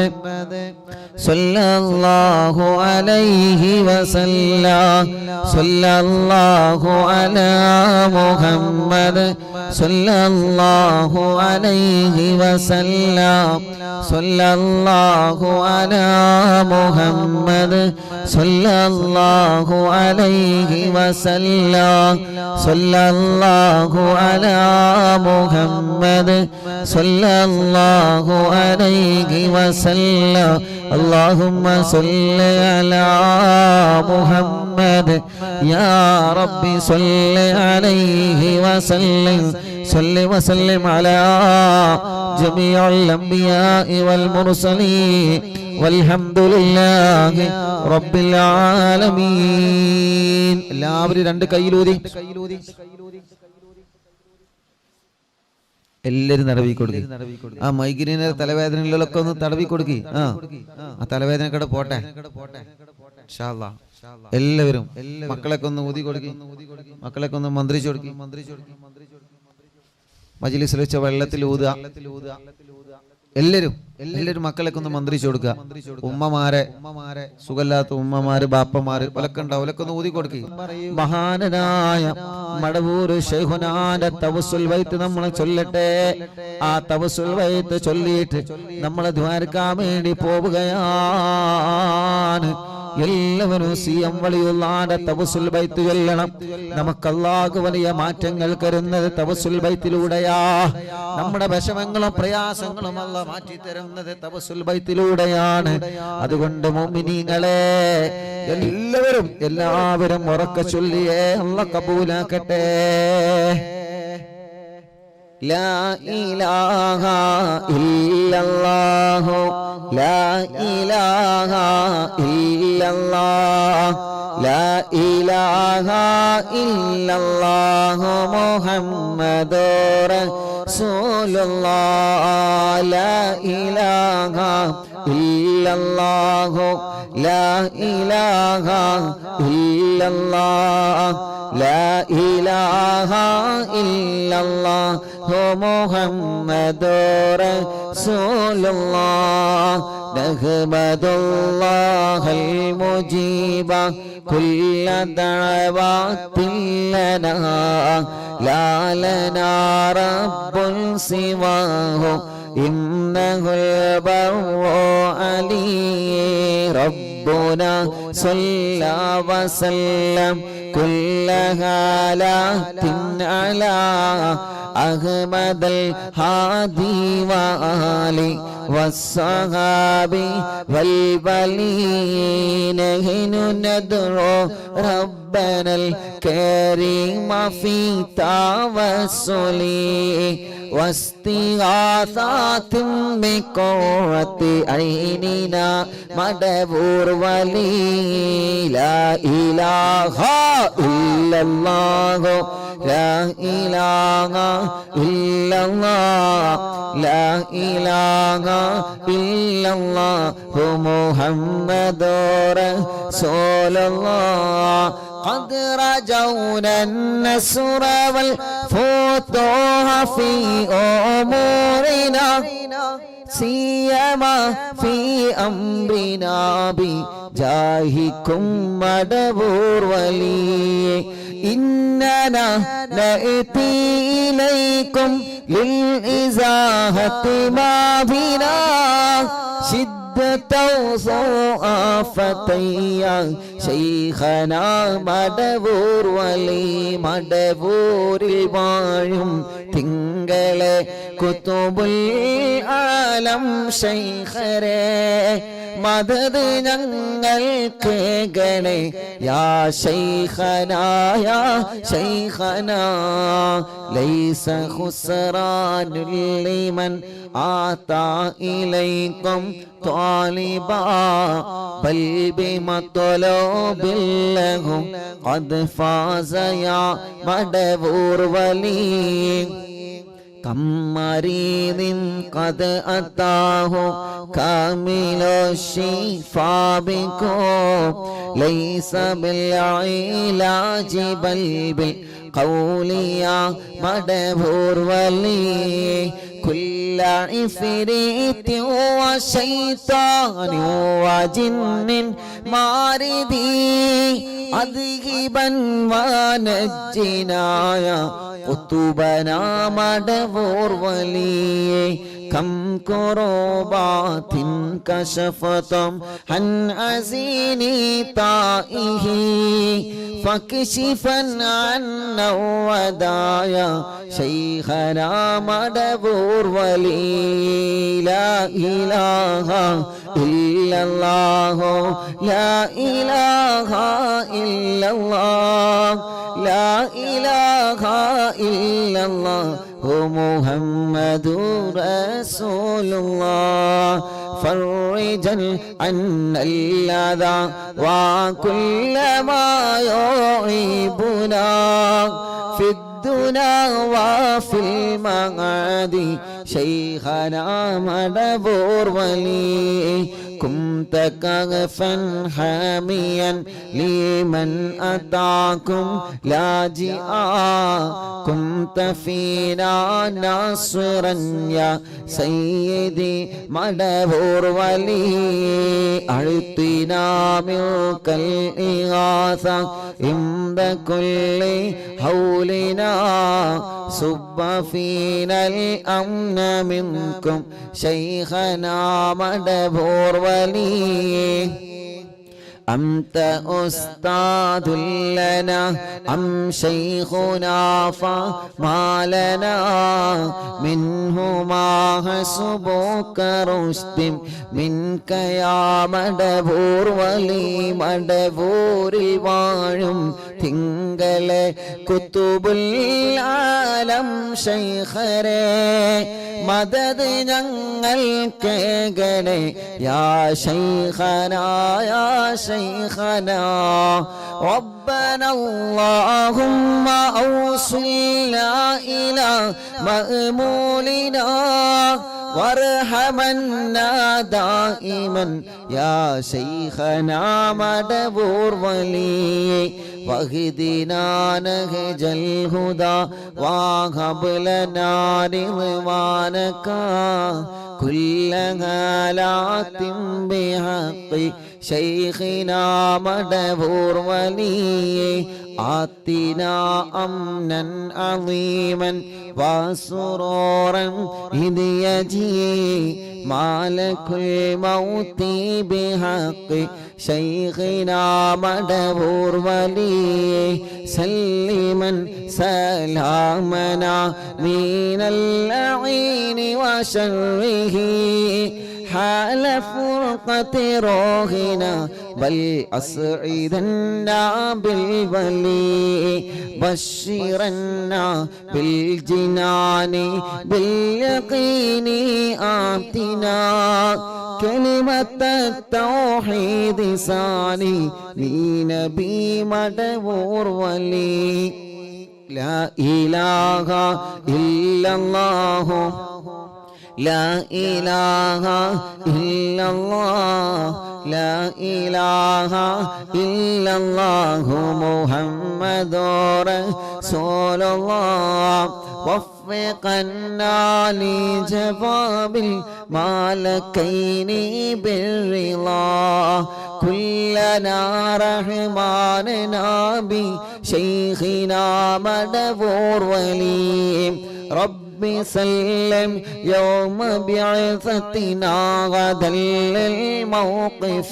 സല്ലല്ലാഹു അലൈഹി വസല്ലം. സല്ലല്ലാഹു അലാ മുഹമ്മദ് സല്ലല്ലാഹു അലൈഹി വസല്ലം. സല്ലല്ലാഹു അലാ മുഹമ്മദ് സല്ലല്ലാഹു അലൈഹി വസല്ലം. സല്ലല്ലാഹു അലാ മുഹമ്മദ് സല്ലല്ലാഹു അലൈഹി വസല്ലം. اللهم صل على محمد يا ربي صل عليه وسلم. صل وسلم على جميع الأنبياء والمرسلين والحمد لله رب العالمين. എല്ലാവരും രണ്ട് കൈയിലൂതി എല്ലാരും തടവി കൊടുക്കി. ആ മൈഗ്രീന് തലവേദനകളിലൊക്കെ ഒന്ന് തടവി കൊടുക്കി. ആ തലവേദനക്കടെ പോട്ടെ. എല്ലാവരും മക്കളൊക്കെ ഒന്ന് ഊതി കൊടുക്കി, മക്കളൊക്കെ ഒന്ന് മന്ത്രിച്ചു കൊടുക്കി. മജ്‌ലിസിൽ വെച്ച വെള്ളത്തിൽ ഊതുക. എല്ലാവരും മക്കളൊക്കെ ഒന്ന് മന്ത്രിച്ചു കൊടുക്കുക. ഉമ്മമാരെ, സുഖല്ലാത്ത ഉമ്മമാര്, ബാപ്പമാര് ഒലക്കെ ഉണ്ടാവും, ഒലക്കെ ഒന്ന് ഊതി കൊടുക്കുക. മഹാനായ മടവൂർ ശൈഖുനാന്റെ തവസ്സുൽ വൈത്ത് നമ്മൾ ചൊല്ലട്ടെ. ആ തവസ്സുൽ വൈത്ത് ചൊല്ലിയിട്ട് നമ്മൾ ദ്വാരക്കാൻ വേണ്ടി പോവുകയാണ്. എല്ലാവരും സിയം വലിയുള്ളാന്റെ തവസ്സുൽ ബൈത്ത് ചൊല്ലണം. നമുക്ക് അല്ലാഹു വലിയ മാറ്റങ്ങൾ തരുന്നത് തവസ്സുൽ ബൈത്തിലൂടെയാ. നമ്മുടെ വിഷമങ്ങളും പ്രയാസങ്ങളും അല്ലാഹ് മാറ്റി തരുന്നത് തവസ്സുൽ ബൈത്തിലൂടെയാണ്. അതുകൊണ്ട് മുഅ്മിനീങ്ങളെ എല്ലാവരും ഉറക്കെ ചൊല്ലിയേ അല്ലാഹ് കബൂലാക്കട്ടെ. ലാ ഇലാഹ ഇല്ലല്ലാഹു ലാ ഇലാഹ ഇല്ലല്ലാഹ് ലാ ഇലാഹ ഇല്ലല്ലാഹു മുഹമ്മദുർ റസൂലുള്ളാഹ് ലാ ഇലാഹ ഇല്ലല്ലാഹു ലാ ഇലാഹ ഇല്ലല്ലാഹ് ലാ ഇലാഹ ഇല്ലല്ലാഹു മുഹമ്മദുർ റസൂലുള്ളാഹ് നഹ്മദുല്ലാഹൽ മുജീബ കുല്ല ദഅവാതിൻ ലനാ ലാ ലനാ റബ്ബുൻ സിവാഹു ഇന്നഹുൽ ബർറു അലീ റബ്ബുനാ സ്വല്ല വസല്ലം കുല്ല ഹാലാത്തിൻ അലാ അഹ്മദൽ ഹാദി വആലി വസ്സഹാബി വൽ ബലീന നഹ്നു നദ്ഉ റബ്ബനൽ കരീമ ഫീ തവസ്സുലി വസ്തിഗാസാത്തിൻ ബിഖുവത്തി ഐനിനാ മദബൂർ വലി ലാ ഇലാഹ ഇല്ലല്ലാഹു ലാ ഇലാഹ ഇല്ലല്ലാഹ് ലാ ഇലാഹ ഇല്ലല്ലാഹു മുഹമ്മദുർ റസൂലുള്ളാഹ് قد رجونا النصر والفتوح في أمورنا سيما في أمرنا بجاهكم مدبور ولي إننا نأتي إليكم للإزاحة ما بنا فتيا شيخنا മടവൂർ വലി മടവൂരിൽ വാഴും തിങ്കളെ കുതുബുൽ ആലം ശൈഖരെ മദദ് ഞങ്ങൾക്ക് ഗണേ യാ ശൈഖനാ യാ ശൈഖനാ ലൈസ ഖുസ്റാനുൽ ലിമൻ ആതാ ഇലൈക്കും طالبا بل بمطلوب لهم قد فاز يا مدبور ولي كم مريض قد أتاه كامل الشفاء بكم ليس بالعلاج بل بالقول يا مدبور ولي كل عفريت وشيطان وجن ماردي أذهبا ونجنا يا قطبنا مدبور ولي كم كربات كشفتم عن عزيني طائه فكشفا عنا ودايا شيخنا مدبور ولي لا إله إلا الله لا إله إلا الله لا إله إلا الله محمد رسول الله فرجا عنا الأذى وكل ما يعيبنا في الدنيا وفي المعاد شيخنا مدبور ولي كنت كغفا حاميا لمن أتاكم لاجئا كنت فينا ناصرا يا سيدي مدبور ولي أعطنا منك الإغاثة عند كل حولنا صب فينا الأمن منكم شيخنا مدبور ولي أنت أستاذ لنا أم شيخنا فما لنا منه ما حسبك رشد منك يا മടവൂർ വലി മടവൂരിൽ വാഴും തിങ്കളെ കുത്തുബുൽ ആലം ശൈഖരേ മദദ് ഞങ്ങൾക്കേകണേ യാ ശൈഖനാ യാ ശൈഖനാ ربنا اللهم أوصلنا إلى مأمولنا وارحمنا دائما يا شيخنا مدبور ولي واهدنا نهج الهدى وهب لنا رضوانك كل هالات بحق شيخنا مدبور ولي آتنا أمنا عظيما وسرورا إذ يجي مالك الموت بحق شيخنا مدبور ولي سلما سلامنا من اللعين وشره حال فرقة روحنا بل أسعدنا بالولي بشرنا بالجنان باليقين آتنا كلمة التوحيد ثاني لنبي مدبور ولي لا إله إلا الله لا إله إلا الله لا إله إلا الله محمد رسول الله وفقنا لجواب المالكين بالرضا كلنا رحماننا بشيخنا مدبور ولي رب سلم يوم بعثتنا غدا للموقف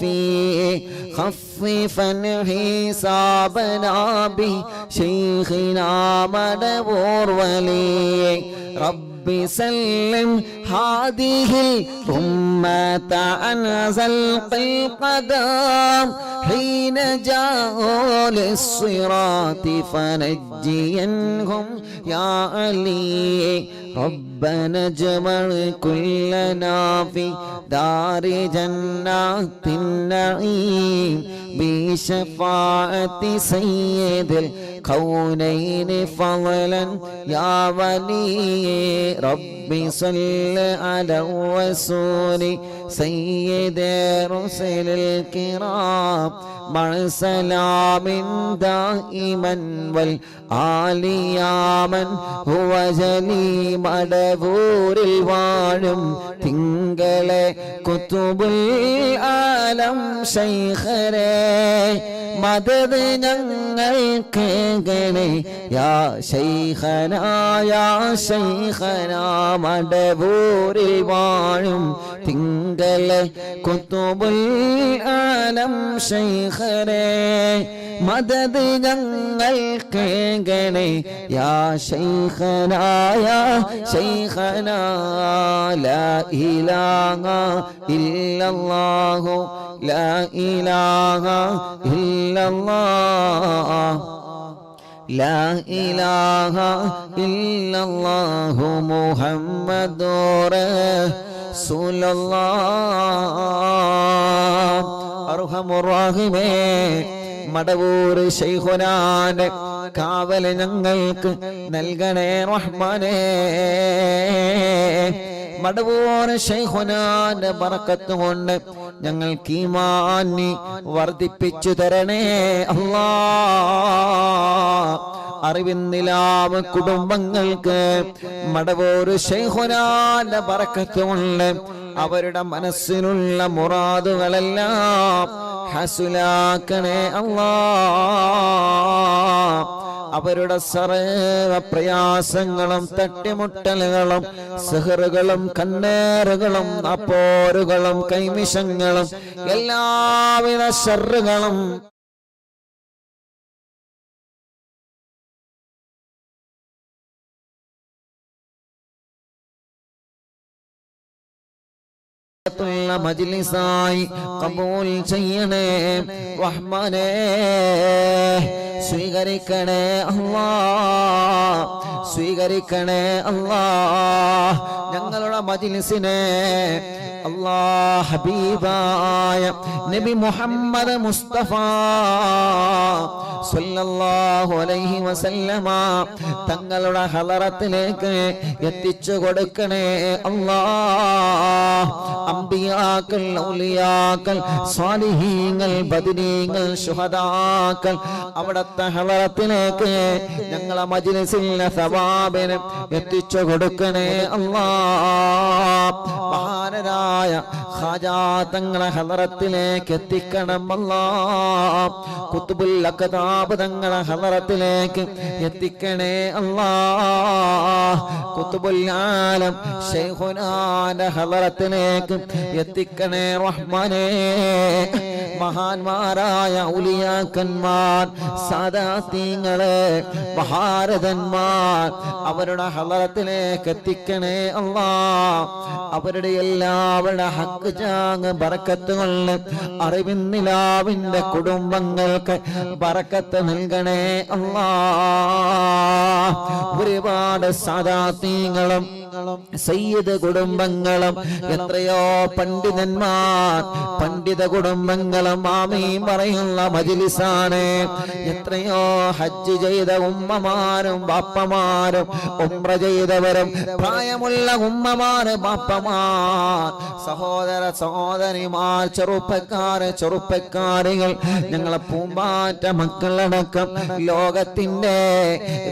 خففا حسابنا بشيخنا مدبور ولي رب سلم هذه الأمة عن زلق القدم حين جاءوا للصراط فنجينهم يا علي ربنا اجمع كلنا في دار جنات النعيم بشفاعة سيد الكونين فضلا يا ولي رب صل على الرسول سيد رسل الكرام مع سلام دائما والآل يا من هو جلي مدبور الوالم തിങ്കളെ കുത്തുബുൽ ആലം ശൈഖരേ മദദ് ഞങ്ങൾക്കേകണേ യാ ശൈഖനാ യാ ശൈഖനാ മടവൂരിൽ വാഴും തിങ്കളെ കുത്തുബുൽ ആലം ശൈഖരേ മദദ് ഞങ്ങൾക്കേകണേ യാ ശൈഖനാ യാ ശൈഖനാ ലാ ഇലാഹ ഇല്ലല്ലാഹു ലാ ഇലാഹ ഇല്ലല്ലാഹ് ലാ ഇലാഹ ഇല്ലല്ലാഹു മുഹമ്മദുർ റസൂലുള്ളാഹ് അർഹമുർ റഹീമേ മടവൂർ ശൈഖുനാന്റെ കാവൽ ഞങ്ങൾക്ക് നൽകണേ റഹ്മാനേ മടവൂർ ശൈഖുനാന്റെ ബറക്കത്ത് കൊണ്ട് ഞങ്ങൾക്ക് ഈമാനി വർദ്ധിപ്പിച്ചു തരണേ അല്ലാഹ് അറിവിന്നിലാവ് കുടുംബങ്ങൾക്ക് മടവൂർ ശൈഖുനാന്റെ ബറക്കത്ത് കൊണ്ട് അവരുടെ മനസ്സിലുള്ള മുറാദുകളെല്ലാം ഹസുലാക്കണേ അല്ലാഹ് അവരുടെ സർവ പ്രയാസങ്ങളും തട്ടിമുട്ടലുകളും സിഹറുകളും കണ്ണേറുകളും അപ്പോരുകളും കൈമിഷങ്ങളും എല്ലാവിധ ശർറുകളും മജ്ലിസായി ഖബൂൽ ചെയ്യണേ റഹ്മാനേ. സ്വീകരിക്കണേ അല്ലാഹ്, സ്വീകരിക്കണേ അല്ലാഹ് ഞങ്ങളുടെ മജ്ലിസിനെ. അല്ലാഹ് ഹബീബായ നബി മുഹമ്മദ് മുസ്തഫ സല്ലല്ലാഹു അലൈഹി വസല്ലമ തങ്ങളുടെ ഹളറത്തിലേക്ക് എത്തിച്ചു കൊടുക്കണേ അല്ലാഹ്. അംബിയാക്കൾ, ഔലിയാക്കൾ, സ്വാലിഹീങ്ങൾ, ബദരീങ്ങൾ, ശുഹദാക്കൾ അവിടുത്തെ ഹളറത്തിലേക്ക് ഞങ്ങളെ മജ്ലിസിലെ സവാബിനെ എത്തിച്ചു കൊടുക്കണേ അല്ലാഹ്. മഹാനരായ ഖാജാ തങ്ങളെ ഹളറത്തിലേക്ക് എത്തിക്കണം അല്ലാഹ്. ഖുത്ബുൽ അഖ്താബ് തങ്ങളെ ഹളറത്തിലേക്ക് എത്തിക്കണേ അല്ലാഹ്. ഖുത്ബുൽ ആലം ശൈഖുനാന്റെ ഹളറത്തിലേക്ക് എത്തിക്കണേ റഹ്മാനേ. മഹാന്മാരായ ഔലിയാക്കന്മാർ, സാദാത്യങ്ങളെ, മഹാരഥന്മാർ അവരുടെ ഹളറത്തിലേക്ക് എത്തിക്കണേ അല്ലാഹ്. അവരുടെ എല്ലാവരുടെ ഹക്ക് ജാങ് ബറക്കത്ത് കൊണ്ട് അറിവിന്നിലാവിന്റെ കുടുംബങ്ങൾക്ക് ബറക്കത്ത് നൽകണേ അല്ലാഹ്. ഒരുപാട് സാദാത്യങ്ങളും സയ്യിദ് കുടുംബങ്ങളും എത്രയോ പണ്ഡിതന്മാർ, പണ്ഡിത കുടുംബങ്ങളും ആമീൻ പറയുന്ന മജ്ലിസാണ്. എത്രയോ ഹജ്ജ് ചെയ്ത ഉമ്മമാരും ബാപ്പമാരും, ഉംറ ചെയ്തവരും, പ്രായമുള്ള ഉമ്മമാര്, ബാപ്പമാർ, സഹോദര സഹോദരിമാർ, ചെറുപ്പക്കാര്, ചെറുപ്പക്കാരികൾ, ഞങ്ങളെ പൂമ്പാറ്റ മക്കളടക്കം ലോകത്തിന്റെ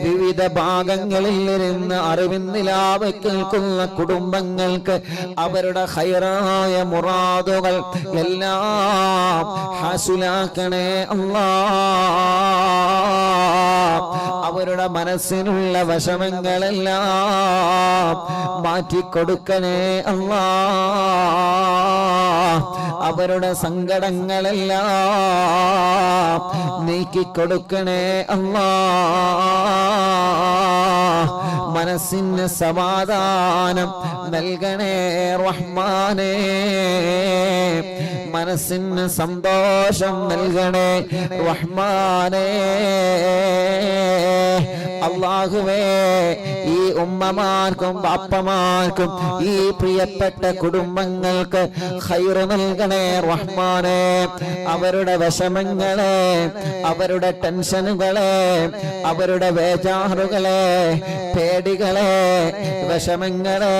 വിവിധ ഭാഗങ്ങളിൽ ഇരുന്ന് അറിവിന്നിലാവ് കേൾക്കുന്ന കുടുംബങ്ങൾക്ക് അവരുടെ ഖൈറായ മുറാദുകൾ എല്ലാം ഹാസിലാക്കണേ അല്ലാഹ്. അവരുടെ മനസ്സിനുള്ള വിഷമങ്ങളെല്ലാം മാറ്റിക്കൊടുക്കണേ അല്ലാഹ്. അവരുടെ സങ്കടങ്ങളെല്ലാം നീക്കിക്കൊടുക്കണേ അല്ലാഹ്. മനസ്സിന് സമാധാനം നൽകണേ റഹ്മാനേ. മനസ്സിന് സന്തോഷം നൽകണേ റഹ്മാനേ. അല്ലാഹുവേ, ഈ ഉമ്മമാർക്കും ബാപ്പമാർക്കും ഈ പ്രിയപ്പെട്ട കുടുംബങ്ങൾക്ക് ഖൈറ് നൽകണേ റഹ്മാനേ. അവരുടെ വിഷമങ്ങളെ, അവരുടെ ടെൻഷനുകളെ, അവരുടെ ബേജാറുകളെ, പേടികളെ, വിഷമങ്ങളെ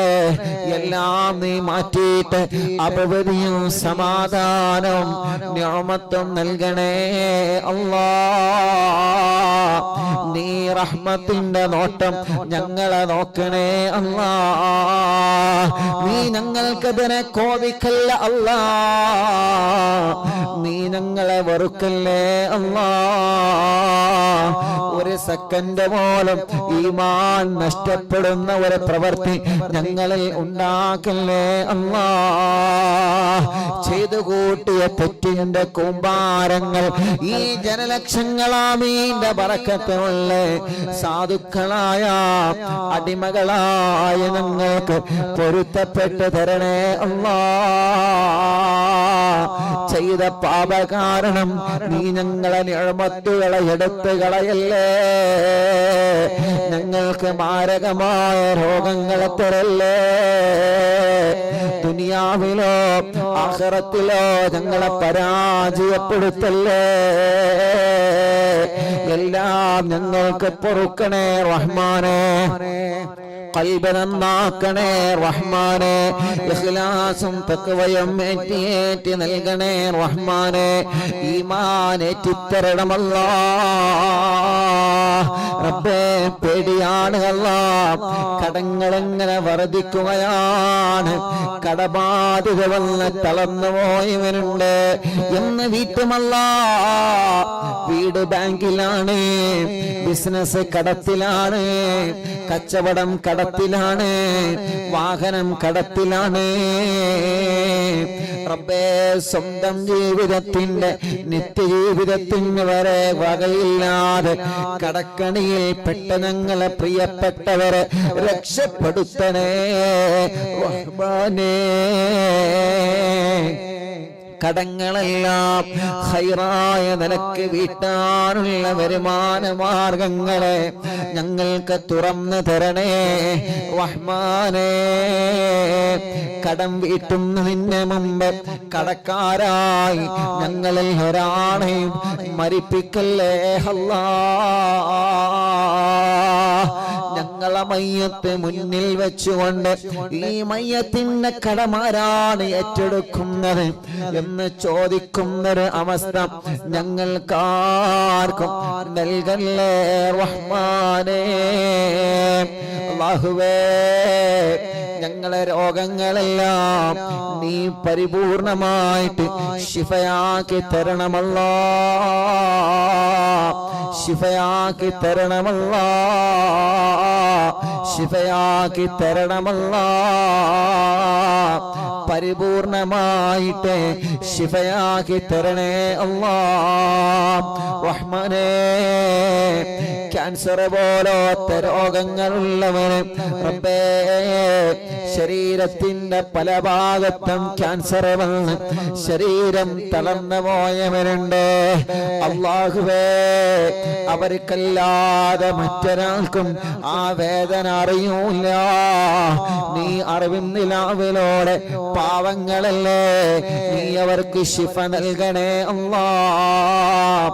എല്ലാം നീ മാറ്റിയിട്ട് അഭിവൃദ്ധിയും സമാധാനവും നിഅമത്തും നൽകണേ അല്ലാഹ്. നീ റഹ്മത്തിന്റെ നോട്ടം ഞങ്ങളെ നോക്കണേ അല്ലാഹ്. നീ ഞങ്ങൾക്കെതിരെ കോപിക്കല്ല അല്ലാഹ്. നീ ഞങ്ങളെ വെറുക്കല്ലേ അല്ലാഹ്. ഒരു സെക്കൻഡ് പോലും ഈമാൻ നഷ്ടപ്പെടുന്ന ഒരു പ്രവൃത്തി ഞങ്ങളിൽ ഉണ്ടാക്കല്ലേ അല്ലാഹ്. ചെയ്തു കൂട്ടിയ തെറ്റിന്റെ കൂമ്പാരങ്ങൾ ഈ ജനലക്ഷങ്ങളാമീന്റെ ബറക്കത്തുള്ള സാധുക്കളായ അടിമകളായ ഞങ്ങൾക്ക് പൊരുത്തപ്പെട്ടു തരണേ അല്ലാഹ്. ചെയ്ത പാപ കാരണം നീ ഞങ്ങളെ നിഅമത്തുകളെ എടുത്തു കളയല്ലേ. ഞങ്ങൾക്ക് മാരകമായ രോഗങ്ങളെ തരല്ലേ. ദുനിയാവിലോ ആഖിറത്തിലോ ഞങ്ങളെ പരാജയപ്പെടുത്തല്ലേ. എല്ലാം ഞങ്ങൾക്ക് പൊറുക്കണേ റഹ്മാനേ. ഖൽബ് നന്നാക്കണേ റഹ്മാനേ. ഇഖ്ലാസും തഖ്വയും ഏറ്റി നൽകണേ റഹ്മാനേ. ഈമാൻ ഏറ്റിത്തരണം അല്ലാഹ്. റബ്ബേ, പേടിയാണ് അല്ലാഹ്. കടങ്ങളെങ്ങനെ വർദ്ധിക്കുകയാണ്. കടബാധ്യത വന്ന് തളർന്നു പോയവനുണ്ട് എന്ന് വീട്ടുമല്ല. വീട് ബാങ്കിലാണ്, ബിസിനസ് കടത്തിലാണ്, കച്ചവടം കടത്തിലാണ്, വാഹനം കടത്തിലാണ്. റബ്ബേ, സ്വന്തം ജീവിതത്തിന്റെ നിത്യജീവിതത്തിന് വരെ വകയില്ലാതെ കടക്കണിയിൽ പെട്ട ഞങ്ങളെ പ്രിയപ്പെട്ടവരെ രക്ഷപ്പെടുത്തണേ റഹ്മാനേ. കടങ്ങളെല്ലാം ഹൈറായ നിലക്ക് വീട്ടാനുള്ള വരുമാന മാർഗങ്ങളെ ഞങ്ങൾക്ക് തുറന്നു തരണേ റഹ്മാനേ. കടം വീട്ടുന്നതിന് മുമ്പ് കടക്കാരായി ഞങ്ങളിൽ ഒരാളെയും മരിപ്പിക്കല്ലേ അല്ലാഹ്. ഞങ്ങളെ മയ്യത്ത് മുന്നിൽ വെച്ചുകൊണ്ട് ഈ മയ്യത്തിന്റെ കടമാരാണ് ഏറ്റെടുക്കുന്നത് എന്ന് ചോദിക്കുന്നൊരു അവസ്ഥ ഞങ്ങൾക്കാർക്കും നൽകല്ലേ റഹ്മാനേ. അല്ലാഹുവേ, ഞങ്ങളെ രോഗങ്ങളെല്ലാം നീ പരിപൂർണമായിട്ട് ശിഫയാക്കി തരണമല്ലാ, ശിഫയാക്കി തരണമല്ലാ, ശിഫയാക്കി തരണമല്ലാ. പരിപൂർണമായിട്ട് ശിഫയാക്കി തരണേ അല്ലാഹ് റഹ്മാനേ. ക്യാൻസർ പോലത്തെ രോഗങ്ങളുള്ളവന് റബ്ബേ, ശരീരത്തിന്റെ പല ഭാഗത്തും ക്യാൻസർ വന്ന് ശരീരം തളർന്നു പോയവരുണ്ട്. അല്ലാഹുവേ, അവർക്കല്ലാതെ മറ്റൊരാൾക്കും ആ വേദന അറിയൂല. നീ അറിവിന്നിലാവിലോടെ പാവങ്ങളല്ലേ, നീ അവർക്ക് ശിഫ നൽകണേ അല്ലാഹ്.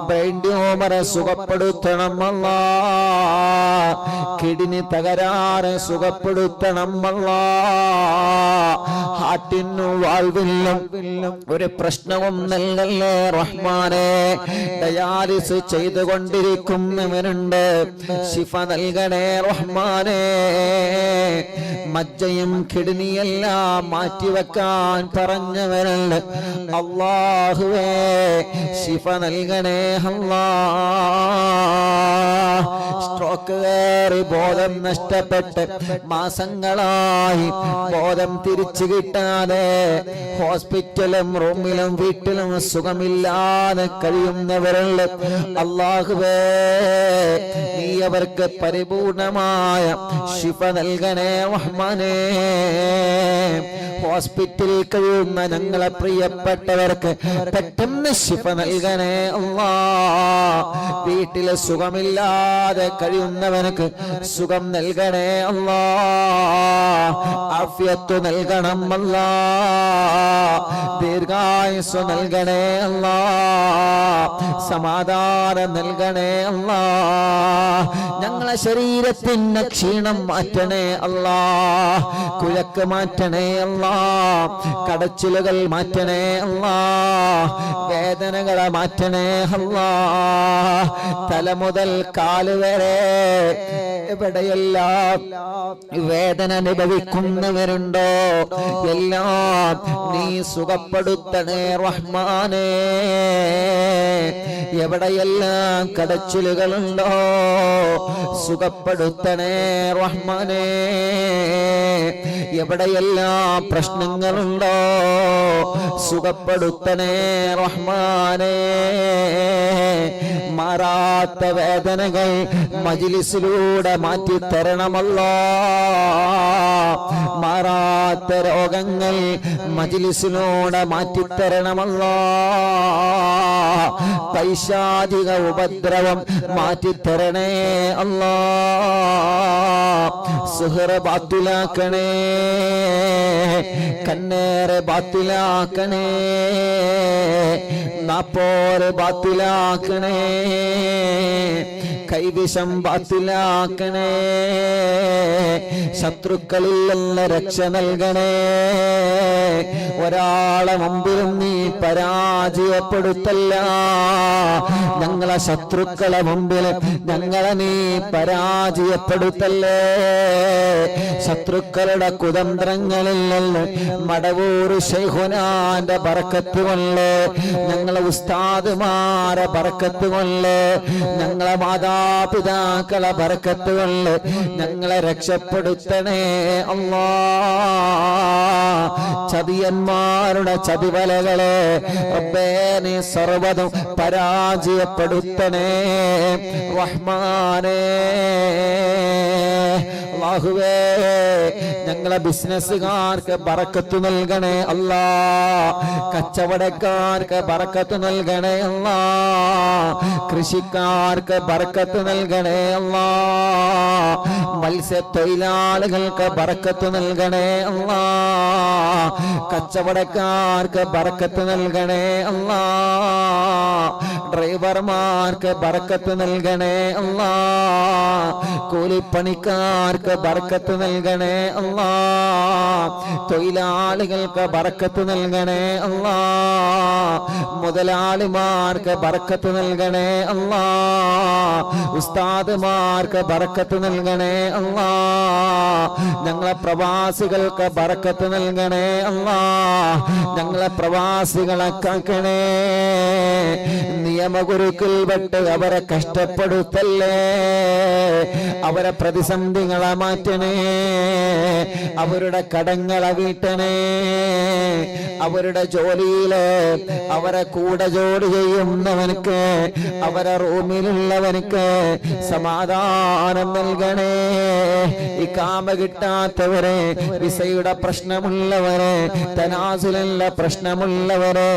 ബ്രെയിൻ ട്യൂമറെ സുഖപ്പെടുത്തണം അല്ലാഹ്. കിഡ്നി തകരാറ് സുഖപ്പെടുത്തണം അല്ലാഹ്. ഹാർട്ടിനു വാൽവിലും ഒരു പ്രശ്നവും നൽകല്ലേ റഹ്മാനേ. ഡയാലിസ് ചെയ്തുകൊണ്ടിരിക്കുന്നവരുണ്ട്, ശിഫ നൽകണേ റഹ്മാനേ. മജ്ജയും കിഡ്നിയെല്ലാം മാറ്റിവെക്കാൻ പറഞ്ഞവരുണ്ട്, അല്ലാഹുവേ ശിഫ നൽകണേ അല്ലാഹ്. സ്ട്രോക്ക് കയറി ബോധം നഷ്ടപ്പെട്ട് മാസങ്ങളായി ബോധം തിരിച്ചു കിട്ടാതെ ഹോസ്പിറ്റലും റൂമിലും വീട്ടിലും സുഖമില്ലാതെ കഴിയുന്നവരുണ്ട്, അല്ലാഹുവേ നീ അവർക്ക് പരിപൂർണമായ ശിഫ നൽകണേ റഹ്മാനേ. ഹോസ്പിറ്റലിൽ കഴിയുന്ന ഞങ്ങളെ പ്രിയപ്പെട്ടവർക്ക് പെട്ടെന്ന് ശിഫ നൽകണേ അല്ലാഹ്. വീട്ടിലെ സുഖമില്ലാതെ കഴിയുന്നവർക്ക് സുഖം നൽകണേ അല്ലാഹ്. ആഫിയത്ത് നൽകണം അല്ലാഹ്. ദീർഘായുസ്സ് നൽകണേ അല്ലാഹ്. സമാധാനം നൽകണേ അല്ലാഹ്. ഞങ്ങളെ ശരീരത്തിന് ക്ഷീണം മാറ്റണേ അല്ലാഹ്. കുഴക്ക് മാറ്റണേ അല്ലാഹ്. കടച്ചിലുകൾ മാറ്റണേ അല്ലാഹ്. വേദനകളെ മാറ്റണേ അല്ലാഹ്. തല മുതൽ കാല് വരെ എവിടെയെല്ലാം വേദന അനുഭവിക്കുന്നവരുണ്ടോ എല്ലാം നീ സുഖപ്പെടുത്തണേ റഹ്മാനേ. എവിടെയെല്ലാം കടച്ചിലുകളുണ്ടോ സുഖപ്പെടുത്തണേ റഹ്മാനേ. എവിടെയെല്ലാം പ്രശ്നങ്ങളുണ്ടോ സുഖപ്പെടുത്തണേ റഹ്മാനേ. മാറാത്ത വേദനകൾ മജ്‌ലിസിലൂടെ മാറ്റിത്തരണമല്ലോ. മാറാത്ത രോഗങ്ങൾ മജ്‌ലിസിലൂടെ മാറ്റിത്തരണമല്ലോ. പൈശാചിക ഉപദ്രവം മാറ്റിത്തരണേ അല്ലാ. സുഹറ ബാത്തിലാക്കണേ, കണ്ണേറെ ബാത്തിലാക്കണേ, നാപ്പോര് ബാത്തിലാക്കണേ, കൈവിഷം ബാത്തിലാക്കണേ, ശത്രുക്കളിൽ നിന്ന് രക്ഷ നൽകണേ. ഒരാളെ മുമ്പിലും നീ പരാജയപ്പെടുത്തല്ല. ഞങ്ങളെ ശത്രുക്കളെ മുമ്പിൽ ഞങ്ങളെ നീ പരാജയപ്പെടുത്തല്ലേ. ശത്രുക്കളുടെ കുതന്ത്രങ്ങളിൽ നിന്ന് മടവൂർ ശൈഖുനാന്റെ ബറക്കത്ത് കൊണ്ട്, ഞങ്ങളെ ഉസ്താദുമാരെ ബറക്കത്ത് കൊണ്ട്, ഞങ്ങളെ മാതാപിതാക്കളെ ബറക്കത്ത് കൊണ്ട് ഞങ്ങളെ രക്ഷപ്പെടുത്തണേ അല്ലാഹ്. ചതിയന്മാരുടെ ചതിവലകളെ റബ്ബേ നീ സർവ്വതും പരാജയപ്പെടുത്തണേ റഹ്മാനേ. അല്ലാഹുവേ ഞങ്ങളെ ബിസിനസ്സുകാർക്ക് ബറക്കത്ത് നൽകണേ അല്ലാ. കച്ചവടക്കാർക്ക് ബറക്കത്ത് നൽകണേ അല്ലാ. കൃഷിക്കാർക്ക് ബറക്കത്ത് നൽകണേ അല്ലാ. മത്സ്യത്തൊഴിലാളികൾക്ക് ബറക്കത്ത് നൽകണേ അല്ലാ. കച്ചവടക്കാർക്ക് ബറക്കത്ത് നൽകണേ അല്ലാ. ഡ്രൈവർമാർക്ക് ബറക്കത്ത് നൽകണേ അല്ലാ. കൂലിപ്പണിക്കാർക്ക് ബറക്കത്ത് നൽകണേ അല്ലാ. തൊഴിലാളികൾക്ക് ബറക്കത്ത് നൽകണേ അല്ലാ. മുതലാളിമാർക്ക് ബറക്കത്ത് നൽകണേ അല്ലാ. ഉസ്താദുമാർക്ക് ബറക്കത്ത് നൽകണേ അല്ലാ. ഞങ്ങളെ പ്രവാസികൾക്ക് ബറക്കത്ത് നൽകണേ അല്ലാ. ഞങ്ങളെ പ്രവാസികളെ കാക്കണേ. നിയമഗുരുക്കൾ പെട്ട് അവരെ കഷ്ടപ്പെടുത്തല്ലേ. അവരെ പ്രതിസന്ധികളെ മാറ്റണേ. അവരുടെ കടങ്ങളെ വീട്ടണേ. അവരുടെ ജോലിയില് അവരെ കൂടെ ജോലി ചെയ്യുന്നവനക്ക്, അവരെ റൂമിലുള്ളവനക്ക് സമാധാനം നൽകണേ. ഇഖാമ കിട്ടാത്തവരെ, വിസയുടെ പ്രശ്നമുള്ളവരെ, തനാസുലുള്ള പ്രശ്നമുള്ളവരെ,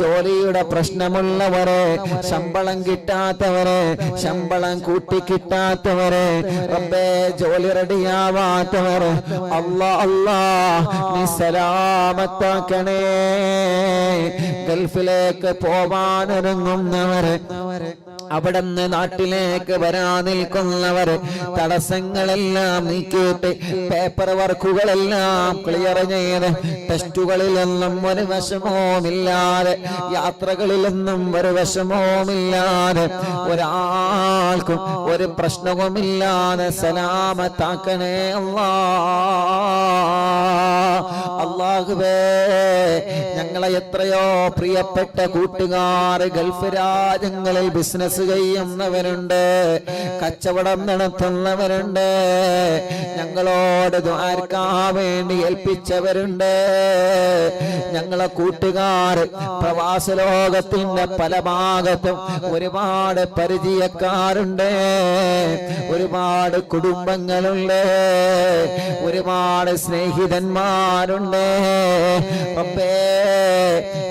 ജോലിയുടെ പ്രശ്നമുള്ളവരെ, ശമ്പളം കിട്ടാത്തവരെ, ശമ്പളം കൂട്ടി കിട്ടാത്തവരെ, റബ്ബേ ജോലി റെഡിയാവാത്തവരെ അല്ലാ അല്ലാ നീ സലാമത്താക്കണേ. ഗൾഫിലേക്ക് പോവാനൊരുങ്ങുന്നവരെ, അവിടുന്ന് നാട്ടിലേക്ക് വരാൻ നിൽക്കുന്നവർ തടസ്സങ്ങളെല്ലാം നീക്കിയിട്ട് പേപ്പർ വർക്കുകളെല്ലാം ക്ലിയർ ചെയ്ത് ടെസ്റ്റുകളിലൊന്നും ഒരു വിഷമവുമില്ലാതെ, യാത്രകളിലൊന്നും ഒരു വിഷമവുമില്ലാതെ, ഒരാൾക്കും ഒരു പ്രശ്നവുമില്ലാതെ സലാമത്താക്കണേ അല്ലാഹുവേ. ഞങ്ങളെ എത്രയോ പ്രിയപ്പെട്ട കൂട്ടുകാർ ഗൾഫ് രാജ്യങ്ങളിൽ ബിസിനസ് ചെയ്യുന്നവരുണ്ട്, കച്ചവടം നടത്തുന്നവരുണ്ട്, ഞങ്ങളോട് ദുആർക്കാൻ വേണ്ടി ഏൽപ്പിച്ചവരുണ്ട്. ഞങ്ങളെ കൂട്ടുകാർ പ്രവാസ ലോകത്തിന്റെ പല ഭാഗത്തും ഒരുപാട് പരിചയക്കാരുണ്ട്, ഒരുപാട് കുടുംബങ്ങളുണ്ട്, ഒരുപാട് സ്നേഹിതന്മാരുണ്ട്. റബ്ബേ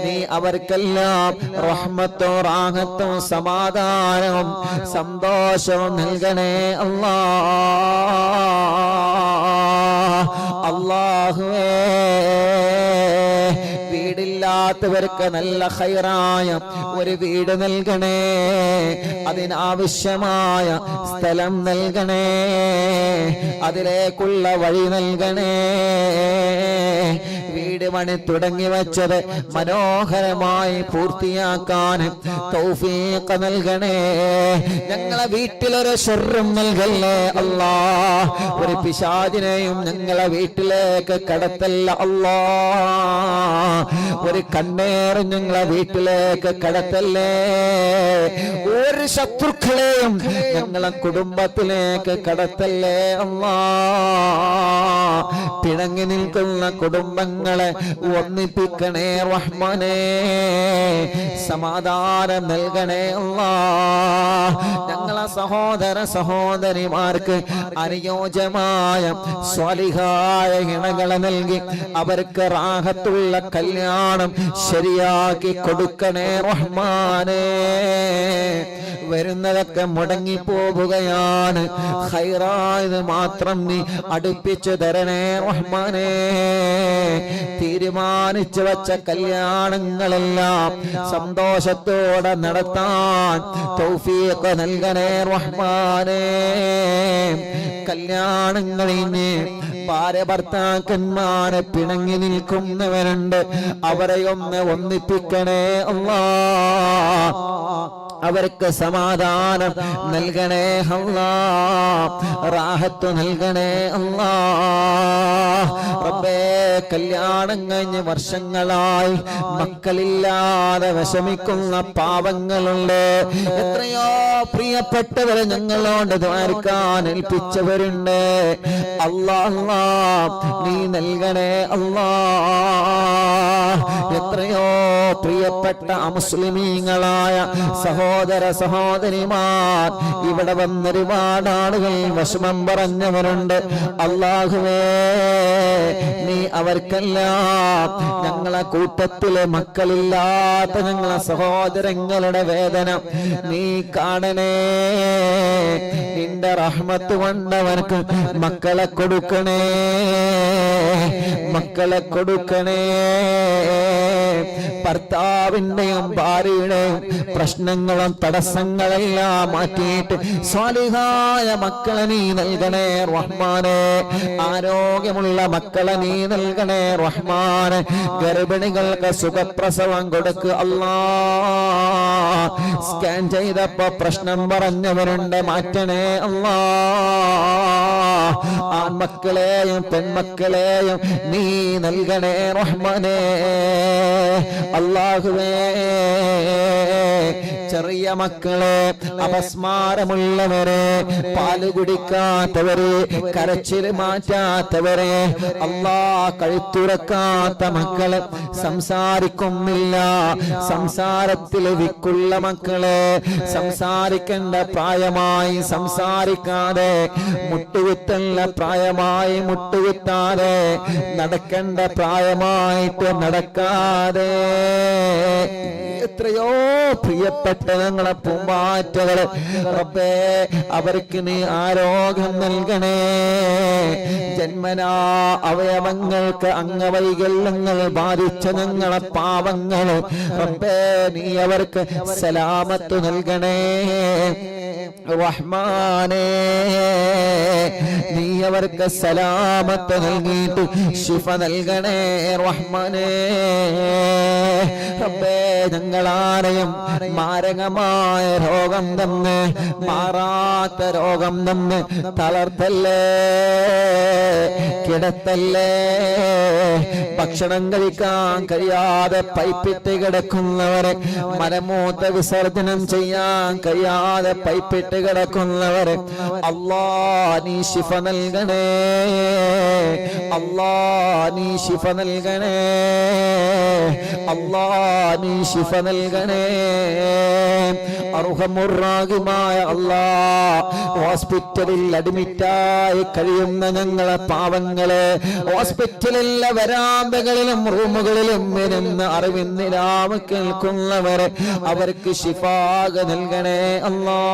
നീ അവർക്കെല്ലാം റഹ്മത്തോ റാഹത്തോ സമാധാനവും സന്തോഷവും നൽകണേ അല്ലാഹുവേ. വീടില്ലാത്തവർക്ക് നല്ല ഖൈറായ ഒരു വീട് നൽകണേ. അതിനാവശ്യമായ സ്ഥലം നൽകണേ. അതിലേക്കുള്ള വഴി നൽകണേ. വീട് പണി തുടങ്ങി വച്ചത് മനോഹരമായി പൂർത്തിയാക്കാൻ തൗഫീഖ് നൽകണേ. ഞങ്ങളെ വീട്ടിലൊരു ശർറും നൽകല്ലേ അല്ലാ. ഒരു പിശാചിനെയും ഞങ്ങളെ വീട്ടിലേക്ക് കടത്തല്ല അല്ലാ. ഒരു കണ്ണേറും ഞങ്ങളെ വീട്ടിലേക്ക് കടത്തല്ലേ. ഒരു ശത്രുക്കളെയും ഞങ്ങളെ കുടുംബത്തിലേക്ക് കടത്തല്ലേ അല്ലാ. പിണങ്ങി നിൽക്കുന്ന കുടുംബങ്ങളെ ഒന്നിപ്പിക്കണേ റഹ്മാനേ. സമാധാനം നൽകണേ അല്ലാ. ഞങ്ങളെ സഹോദര സഹോദരിമാർക്ക് അനുയോജ്യമായ സ്വാലിഹായ ഇണകളെ നൽകി അവർക്ക് റാഹത്തുള്ള കല്യാണം ശരിയാക്കി കൊടുക്കണേ റഹ്മാനേ. വരുന്നതൊക്കെ മുടങ്ങിപ്പോവുകയാണ്, ഖൈറായത് മാത്രം നീ അടുപ്പിച്ചു തരണേ റഹ്മാനേ. തീരുമാനിച്ചു വച്ച കല്യാണങ്ങളെല്ലാം സന്തോഷത്തോടെ നടത്താൻ തൗഫീഖ് നൽകണേ റഹ്മാനേ. കല്യാണങ്ങളിന് ഭാര്യ ഭർത്താക്കന്മാരെ പിണങ്ങി നിൽക്കുന്നവരുണ്ട്, അവരെ ഒന്ന് ഒന്നിപ്പിക്കണേ അല്ലാഹ്. അവർക്ക് സമാധാനം നൽകണേ അല്ലാഹ്, റാഹത്ത് നൽകണേ അല്ലാഹ്. റബ്ബേ, കല്യാണം കഴിഞ്ഞ് വർഷങ്ങളായി മക്കളില്ലാതെ വിഷമിക്കുന്ന പാവങ്ങളുണ്ട്. എത്രയോ പ്രിയപ്പെട്ടവരെ ഞങ്ങളോട് ദ്വാരക്കാൻ ഏൽപ്പിച്ചവരുണ്ട്. അല്ലാഹ് നീ നൽകണേ അല്ലാഹ്. എത്രയോ പ്രിയപ്പെട്ട അമുസ്ലിമീങ്ങളായ സഹോദര സഹോദരിമാർ ഇവിടെ വന്നൊരുപാട് ആളുകൾ വിഷമം പറഞ്ഞവരുണ്ട്. അല്ലാഹുവേ, നീ അവർക്കെല്ലാം ഞങ്ങളെ കൂട്ടത്തിലെ മക്കളില്ലാത്ത ഞങ്ങളെ സഹോദരങ്ങളുടെ വേദന നീ കാണണേ. നിന്റെ റഹ്മത്ത് കൊണ്ടവർക്ക് മക്കളെ കൊടുക്കണേ, മക്കളെ കൊടുക്കണേ. ഭർത്താവിന്റെയും ഭാര്യയുടെയും പ്രശ്നങ്ങളും തടസ്സങ്ങളെല്ലാം മാറ്റിയിട്ട് സ്വാലിഹായ മക്കളെ നീ നൽകണേ റഹ്മാനെ. ആരോഗ്യമുള്ള മക്കളെ നീ നൽകണേ റഹ്മാനെ. ഗർഭിണികൾക്ക് സുഖപ്രസവം കൊടുക്ക് അല്ലാഹ്. സ്കാൻ ചെയ്തപ്പോ പ്രശ്നം പറഞ്ഞവരുണ്ട്, മാറ്റണേ അല്ലാഹ്. ആൺമക്കളെയും പെൺമക്കളെയും നീ നൽകണേ റഹ്മാനെ. അല്ലാഹുവേ, ചെറിയ മക്കളെ, അപസ്മാരമുള്ളവരെ, പാല് കുടിക്കാത്തവരെ, കരച്ചിൽ മാറ്റാത്തവരെ, അല്ലാഹ് കഴുത്തുറക്കാത്ത മക്കളെ, സംസാരിക്കുന്നില്ല, സംസാരത്തിൽ വിക്കുള്ള മക്കളെ, സംസാരിക്കേണ്ട പ്രായമായി സംസാരിക്കാതെ, മുട്ടുകുത്തല്ല പ്രായമായി മുട്ടുകുത്താതെ, നടക്കേണ്ട പ്രായമായിട്ട് നടക്കാതെ, എത്രയോ പ്രിയപ്പെട്ട ഞങ്ങളെ പൂമ്പാറ്റകള് റബ്ബേ, അവർക്ക് നീ ആരോഗ്യം നൽകണേ. ജന്മനാ അവയവങ്ങൾക്ക് അംഗവൈകല്യങ്ങൾ ബാധിച്ച ഞങ്ങളെ പാവങ്ങള് റബ്ബേ, നീ അവർക്ക് സലാമത്ത് നൽകണേ റഹ്മാനേ. നീ അവർക്ക് സലാമത്ത് നൽകിയിട്ട് ശിഫ നൽകണേ റഹ്മാനേ. റബ്ബേ, ഞങ്ങളാരെയും മാരകമായ രോഗം തന്ന്, മാറാത്ത രോഗം തന്ന് തളർത്തല്ലേ, കിടത്തല്ലേ. ഭക്ഷണം കഴിക്കാൻ കഴിയാതെ പൈപ്പിട്ട് കിടക്കുന്നവരെ, മലമൂത്ര വിസർജനം ചെയ്യാൻ കഴിയാതെ പൈപ്പിട്ട് കിടക്കുന്നവരെ അല്ലാഹ് നീ ശിഫ നൽകണേ, അല്ലാഹ് നീ ശിഫ നൽകണേ, അല്ലാഹ് നീ ശിഫ നൽകണേ. അർഹമുർറാഹിമായ അല്ലാഹ്, ഹോസ്പിറ്റലിൽ അഡ്മിറ്റായി കഴിയുന്ന ഞങ്ങളെ പാവങ്ങളെ, ഹോസ്പിറ്റലിലെ വരാന്തകളിലും റൂമുകളിലും ഇരുന്ന് അറിവിന്നിലാവ് കേൾക്കുന്നവരെ അവർക്ക് ശിഫാഗ് നൽകണേ അല്ലാഹ്.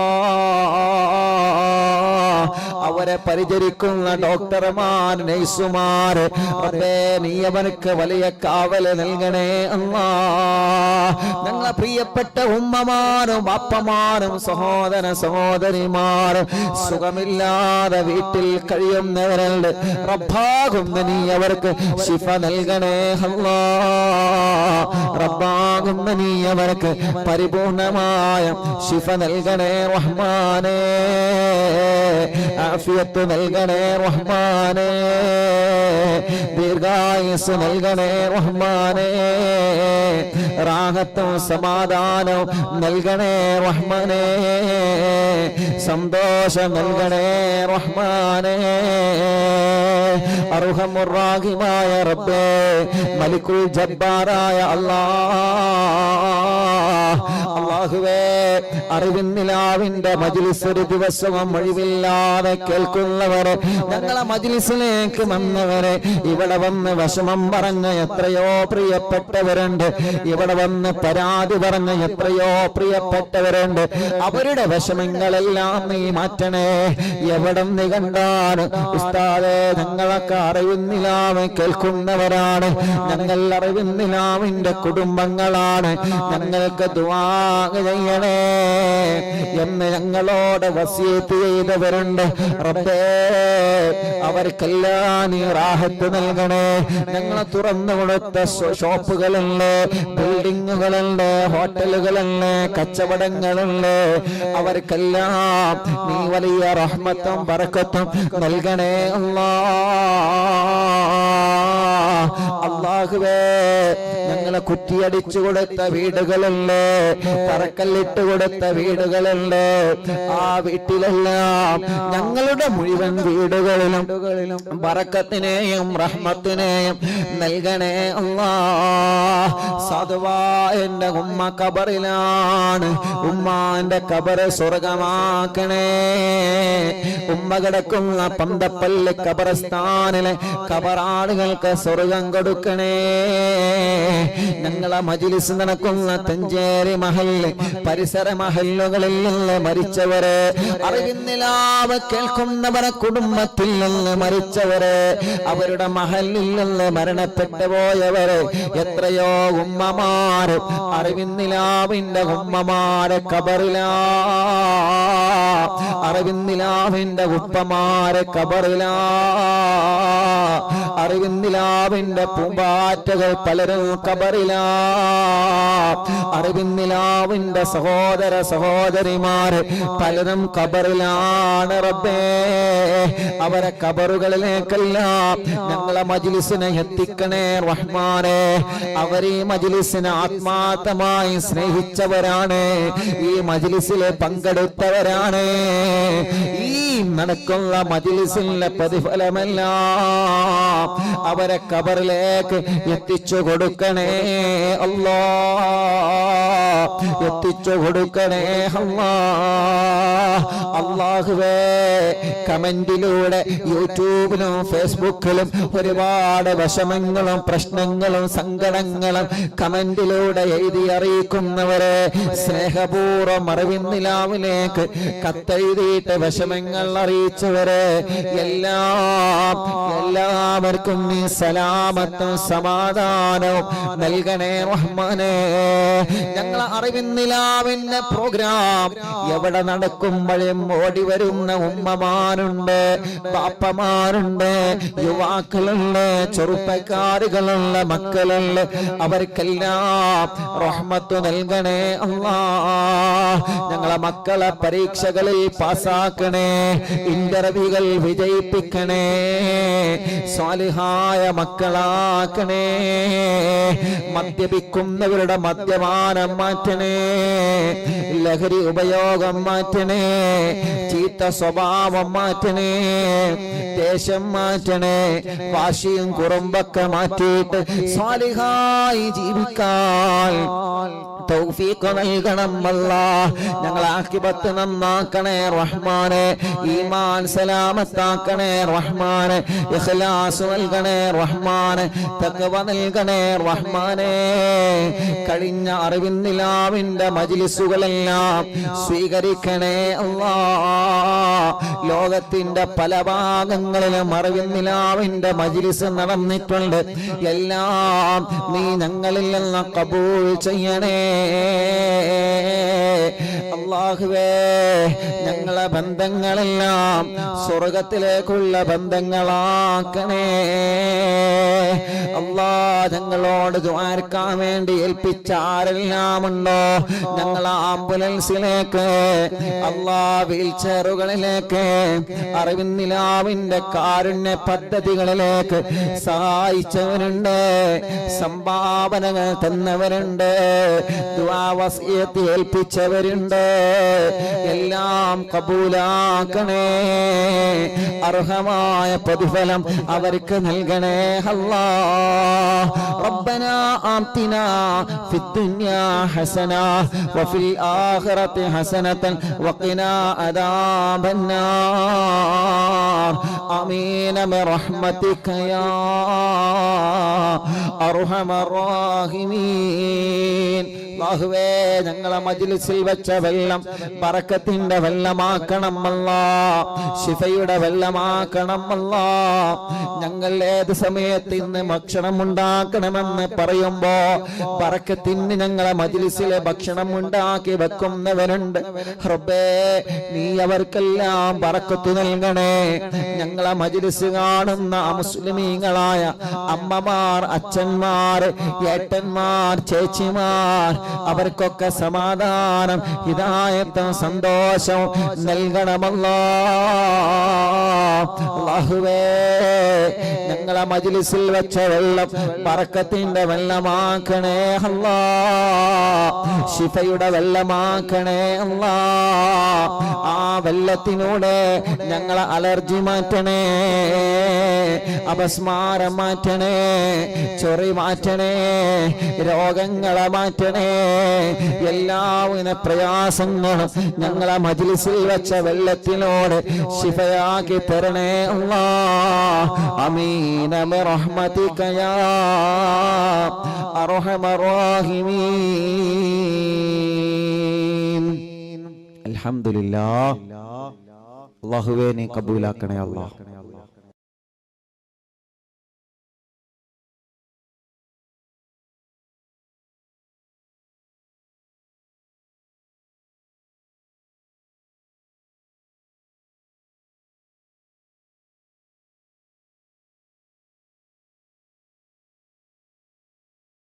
അവരെ പരിചരിക്കുന്ന ഡോക്ടർമാർ, നഴ്സുമാർ റബ്ബേ, നീ അവർക്ക് വലിയ കാവല് നൽകണേ അല്ലാഹ്. ഞങ്ങളെ പ്രിയപ്പെട്ട ഉമ്മമാരും അപ്പമാരും സഹോദര സഹോദരിമാരും സുഖമില്ലാതെ വീട്ടിൽ കഴിയുന്നവരുണ്ട്. റബ്ബാകുന്ന നീ അവർക്ക് ശിഫ നൽകണേ അല്ലാഹ്. റബ്ബാകുന്ന നീ അവർക്ക് പരിപൂർണമായ ശിഫ നൽകണേ റഹ്മാനേ. ആഫിയത്ത് നൽകണേ റഹ്മാനേ. ദീർഘായുസ് നൽകണേ റഹ്മാനേ. റാഹത്തും സമാധാനവും നൽകണേ റഹ്മാനേ. സന്തോഷം നൽകണേ റഹ്മാനേ. അർഹമുർറാഹിമായ റബ്ബേ, മലിക്കുൽ ജബ്ബാറായ അല്ലാഹ്, അല്ലാഹുവേ, അറിവിൻ നിലാവിന്റെ മജ്ലിസ് ഒരു ദിവസവും ഒഴിവില്ലാതെ കേൾക്കുന്നവരെ, ഞങ്ങളെ മജ്ലിസിലേക്ക് വന്നവരെ, ഇവിടെ വന്ന് വിഷമം പറഞ്ഞ എത്രയോ പ്രിയപ്പെട്ടവരുണ്ട്, ഇവിടെ വന്ന് പരാതി പറഞ്ഞ എത്രയോ പ്രിയപ്പെട്ടവരുണ്ട്. അവരുടെ വിഷമങ്ങളെല്ലാം നീ മാറ്റണേ. എവിടെ നീ കണ്ടാണ് ഉസ്താദേ, ഞങ്ങളൊക്കെ അറിവിന്നിലാവ് കേൾക്കുന്നവരാണ്, ഞങ്ങൾ അറിവിന്നിലാവിന്റെ കുടുംബങ്ങളാണ്, ഞങ്ങൾക്ക് ദുആ ചെയ്യണേ എന്ന് ഞങ്ങളോട് വസിയത്ത് ചെയ്തവരുണ്ട്. റബ്ബേ, അവർക്കെല്ലാം നീ റാഹത്ത് നൽകണേ. ഞങ്ങളെ തുറന്നു കൊടുത്ത ഷോപ്പുകളുണ്ട്, ബിൽഡിങ്ങുകളുണ്ട്, ഹോട്ടലുകളുണ്ട്, കച്ചവടങ്ങളുണ്ട്, അവർക്കെല്ലാം നീ വലിയ റഹ്മത്തും ബറക്കത്തും നൽകണേ അല്ലാഹുവേ. ഞങ്ങളെ കുറ്റിയടിച്ചു കൊടുത്ത വീടുകളുണ്ട്, തറക്കല്ലിട്ട് കൊടുത്ത വീടുകളുണ്ട്, ആ വീട്ടിലെല്ലാം ഞങ്ങളുടെ മുഴുവൻ വീടുകളിലും ബറക്കത്തിനെയും റഹ്മത്തിനെയും നൽകണേ അല്ലാഹ്. സാധുവായ എന്റെ ഉമ്മ ഖബറിലാണ്, ഉമ്മാന്റെ ഖബറ് സ്വർഗമാക്കണേ. ഉമ്മ കിടക്കുന്ന പന്തപ്പള്ളി ഖബർസ്ഥാനിലെ ഖബറാളുകൾക്ക് സ്വർഗം കൊടുക്കണേ. ഞങ്ങളെ മജ്ലിസ് നടക്കുന്ന തഞ്ചേരി മഹല്ല് പരിസര മഹല്ലുകളിൽ നിന്ന് മരിച്ചവരെ, അറിവിന്നിലാവ് കേൾക്കുന്നവരെ കുടുംബത്തിൽ നിന്ന് മരിച്ചവരെ, അവരുടെ മഹല്ലിൽ നിന്ന് മരണപ്പെട്ടു പോയവരെ, എത്രയോ ഉമ്മമാര് അറിവിന്നിലാവിന്റെ ഉമ്മമാരെ ഖബറിലാ, അറിവിന്നിലാവിന്റെ ഉപ്പമാരെ ഖബറിലാ, അറിവിന്നിലാവിന്റെ പൂമ്പാറ്റകൾ പലരും ഖബറിലാ, അറിവിന്നിലാവിന്റെ സഹോദര സഹോദരിമാര് പലരും ഖബറിലാണ്. റബ്ബേ, അവരെ ഖബറുകളിലേക്കെല്ലാം ഞങ്ങളെ മജ്ലിസിനെ എത്തിക്കണേ റഹ്മാനേ. അവർ ഈ മജ്ലിസിനെ ആത്മാർത്ഥമായി സ്നേഹിച്ചവരാണ്, ഈ മജ്ലിസിൽ പങ്കെടുത്തവരാണ്. ഈ നടക്കുന്ന മജ്ലിസിലെ പ്രതിഫലമെല്ലാം അവരെ ഖബറിലേക്ക് എത്തിച്ചു കൊടുക്കണേ അല്ലാഹ്, എത്തിച്ചു കൊടുക്കണേ അല്ലാഹ്. അല്ലാഹുവേ, കമന്റിലൂടെ യൂട്യൂബിലും ഫേസ്ബുക്കിലും ഒരുപാട് വിഷമങ്ങളും പ്രശ്നങ്ങളും സങ്കടങ്ങളും കമന്റിലൂടെ എഴുതി അറിയിക്കുന്നവരെ, സ്നേഹപൂർവ്വം അറിവിന്നിലാവിലേക്ക് കത്തെഴുതിയിട്ട് വിഷമങ്ങൾ അറിയിച്ചവരെ എല്ലാവർക്കും നീ സലാമത്തും സമാധാനവും നൽകണേ റഹ്മാനേ. ഞങ്ങളെ അറിവിന്നിലാവിന്റെ പ്രോഗ്രാം എവിടെ നടക്കുമ്പോഴും ഓടി വരുന്ന ഉമ്മമാരുണ്ട്, ബാപ്പമാരുണ്ട്, യുവാക്കളുണ്ട്, ചെറുപ്പക്കാരുകളുള്ള മക്കളുണ്ട്, അവർക്കെല്ലാം റഹ്മത്ത് നൽകണേ അല്ലാഹ്. ഞങ്ങളെ മക്കളെ പരീക്ഷകളിൽ പാസ്സാക്കണേ, ഇന്റർവ്യൂകൾ വിജയിപ്പിക്കണേ, സ്വാലിഹായ മക്കളാക്കണേ. മദ്യപിക്കുന്നവരുടെ മദ്യപാനം മാറ്റണേ, ലഹരി ഉപയോഗം മാറ്റണേ, ചീത്ത സ്വഭാവം മാറ്റണേ, ദേശം മാറ്റണേ, വാശിയും കുറുമ്പൊക്കെ മാറ്റിയിട്ട് സ്വാലിഹായി ജീവിക്കാൻ തൗഫീഖ് നൽകണം അല്ലാഹ്. ഞങ്ങളെ ആഖിബത്ത് നന്നാക്കണേ റഹ്മാനേ, ഈമാൻ സലാമത്താക്കണേ റഹ്മാനേ, ഇഖ്ലാസ് നൽകണേ റഹ്മാനേ, തഖ്വ നൽകണേ റഹ്മാനേ. കഴിഞ്ഞ അറിവിന്നിലാവിന്റെ മജ്ലിസുകളെല്ലാം സ്വീകരിക്കണേ അല്ലാഹ്. ലോകത്തിന്റെ പല ഭാഗങ്ങളിലും അറിവിന്നിലാവിന്റെ മജ്ലിസ് നടന്നിട്ടുണ്ട്, എല്ലാം നീ ഞങ്ങളിൽ നിന്ന് ഖബൂൽ ചെയ്യണേ അല്ലാഹുവേ. ഞങ്ങളെ ബന്ധങ്ങളെല്ലാം സ്വർഗത്തിലേക്കുള്ള ബന്ധങ്ങളാക്കണേ അല്ലാഹ്. ഞങ്ങളോട് ദുആർക്കാൻ വേണ്ടി ഏൽപ്പിച്ച ആരെല്ലാം ഉണ്ടോ, ഞങ്ങളെ ആംബുലൻസിലേക്ക് അല്ലാഹ്, വീൽചെയറുകളിലേക്ക്, അറിവിന്നിലാവിന്റെ കാരുണ്യ പദ്ധതികളിലേക്ക് സഹായിച്ചവരുണ്ട്, സംഭാവനകൾ തന്നവരുണ്ട്, ദുആ വസിയത്ത് ഏൽപ്പിച്ചവരുണ്ട്, എല്ലാം കബൂലാക്കണേ. അർഹമായ പ്രതിഫലം അവർക്ക് നൽകണേ അല്ലാഹ്. റബ്ബനാ ആതിനാ ഫിദ്ദുനിയാ ഹസന വഫിൽ ആഖിറതി ഹസനതൻ വഖിനാ അദാബന്നാർ. ആമീന ബിറഹ്മതിക യാ അർഹമർ റഹീമീൻ. അല്ലാഹുവേ ഞങ്ങളെ മജ്ലിസിൽ വെച്ച വെള്ളം ബറക്കത്തിന്റെ വെള്ളമാക്കണം അല്ലാഹ്, ശിഫയുടെ വെള്ളമാക്കണം അല്ലാഹ്. ഞങ്ങൾ ഏത് സമയത്ത് ഇന്ന് ഭക്ഷണം ഉണ്ടാക്കണമെന്ന് പറയുമ്പോ ബറക്കത്തിന് ഞങ്ങളെ മജ്ലിസിലെ ഭക്ഷണം ഉണ്ടാക്കി വെക്കുന്നവരുണ്ട്. റബ്ബേ നീ അവർക്കെല്ലാം ബറക്കത്ത് നൽകണേ. ഞങ്ങളെ മജ്ലിസ് കാണുന്ന മുസ്ലിമീങ്ങളായ അമ്മമാർ, അച്ഛന്മാർ, ഏട്ടന്മാർ, ചേച്ചിമാർ, അവർക്കൊക്കെ സമാധാനം, ഹിദായത്തും സന്തോഷവും നൽകണമല്ലാഹ്. അല്ലാഹുവേ ഞങ്ങളെ മജ്ലിസിൽ വെച്ച വെള്ളം ബറക്കത്തിന്റെ വെള്ളമാക്കണേ അല്ലാഹ്, ശിഫയുടെ വെള്ളമാക്കണേ അല്ലാഹ്. ആ വെള്ളത്തിനൂടെ ഞങ്ങളെ അലർജി മാറ്റണേ, അപസ്മാരം മാറ്റണേ, ചൊറി മാറ്റണേ, രോഗങ്ങളെ മാറ്റണേ. എല്ലാവിധ പ്രയാസങ്ങളും ഞങ്ങളെ മജ്ലിസിൽ വെച്ച വെള്ളത്തിനോട് ശിഫയാക്കി തരണേ അല്ലാഹ്. ആമീന ബിറഹ്മതിക യാ അർഹമർ റഹീമീൻ. അൽഹംദുലില്ലാഹ്. അല്ലാഹുവേ നീ കബൂലാക്കണേ അല്ലാഹ്.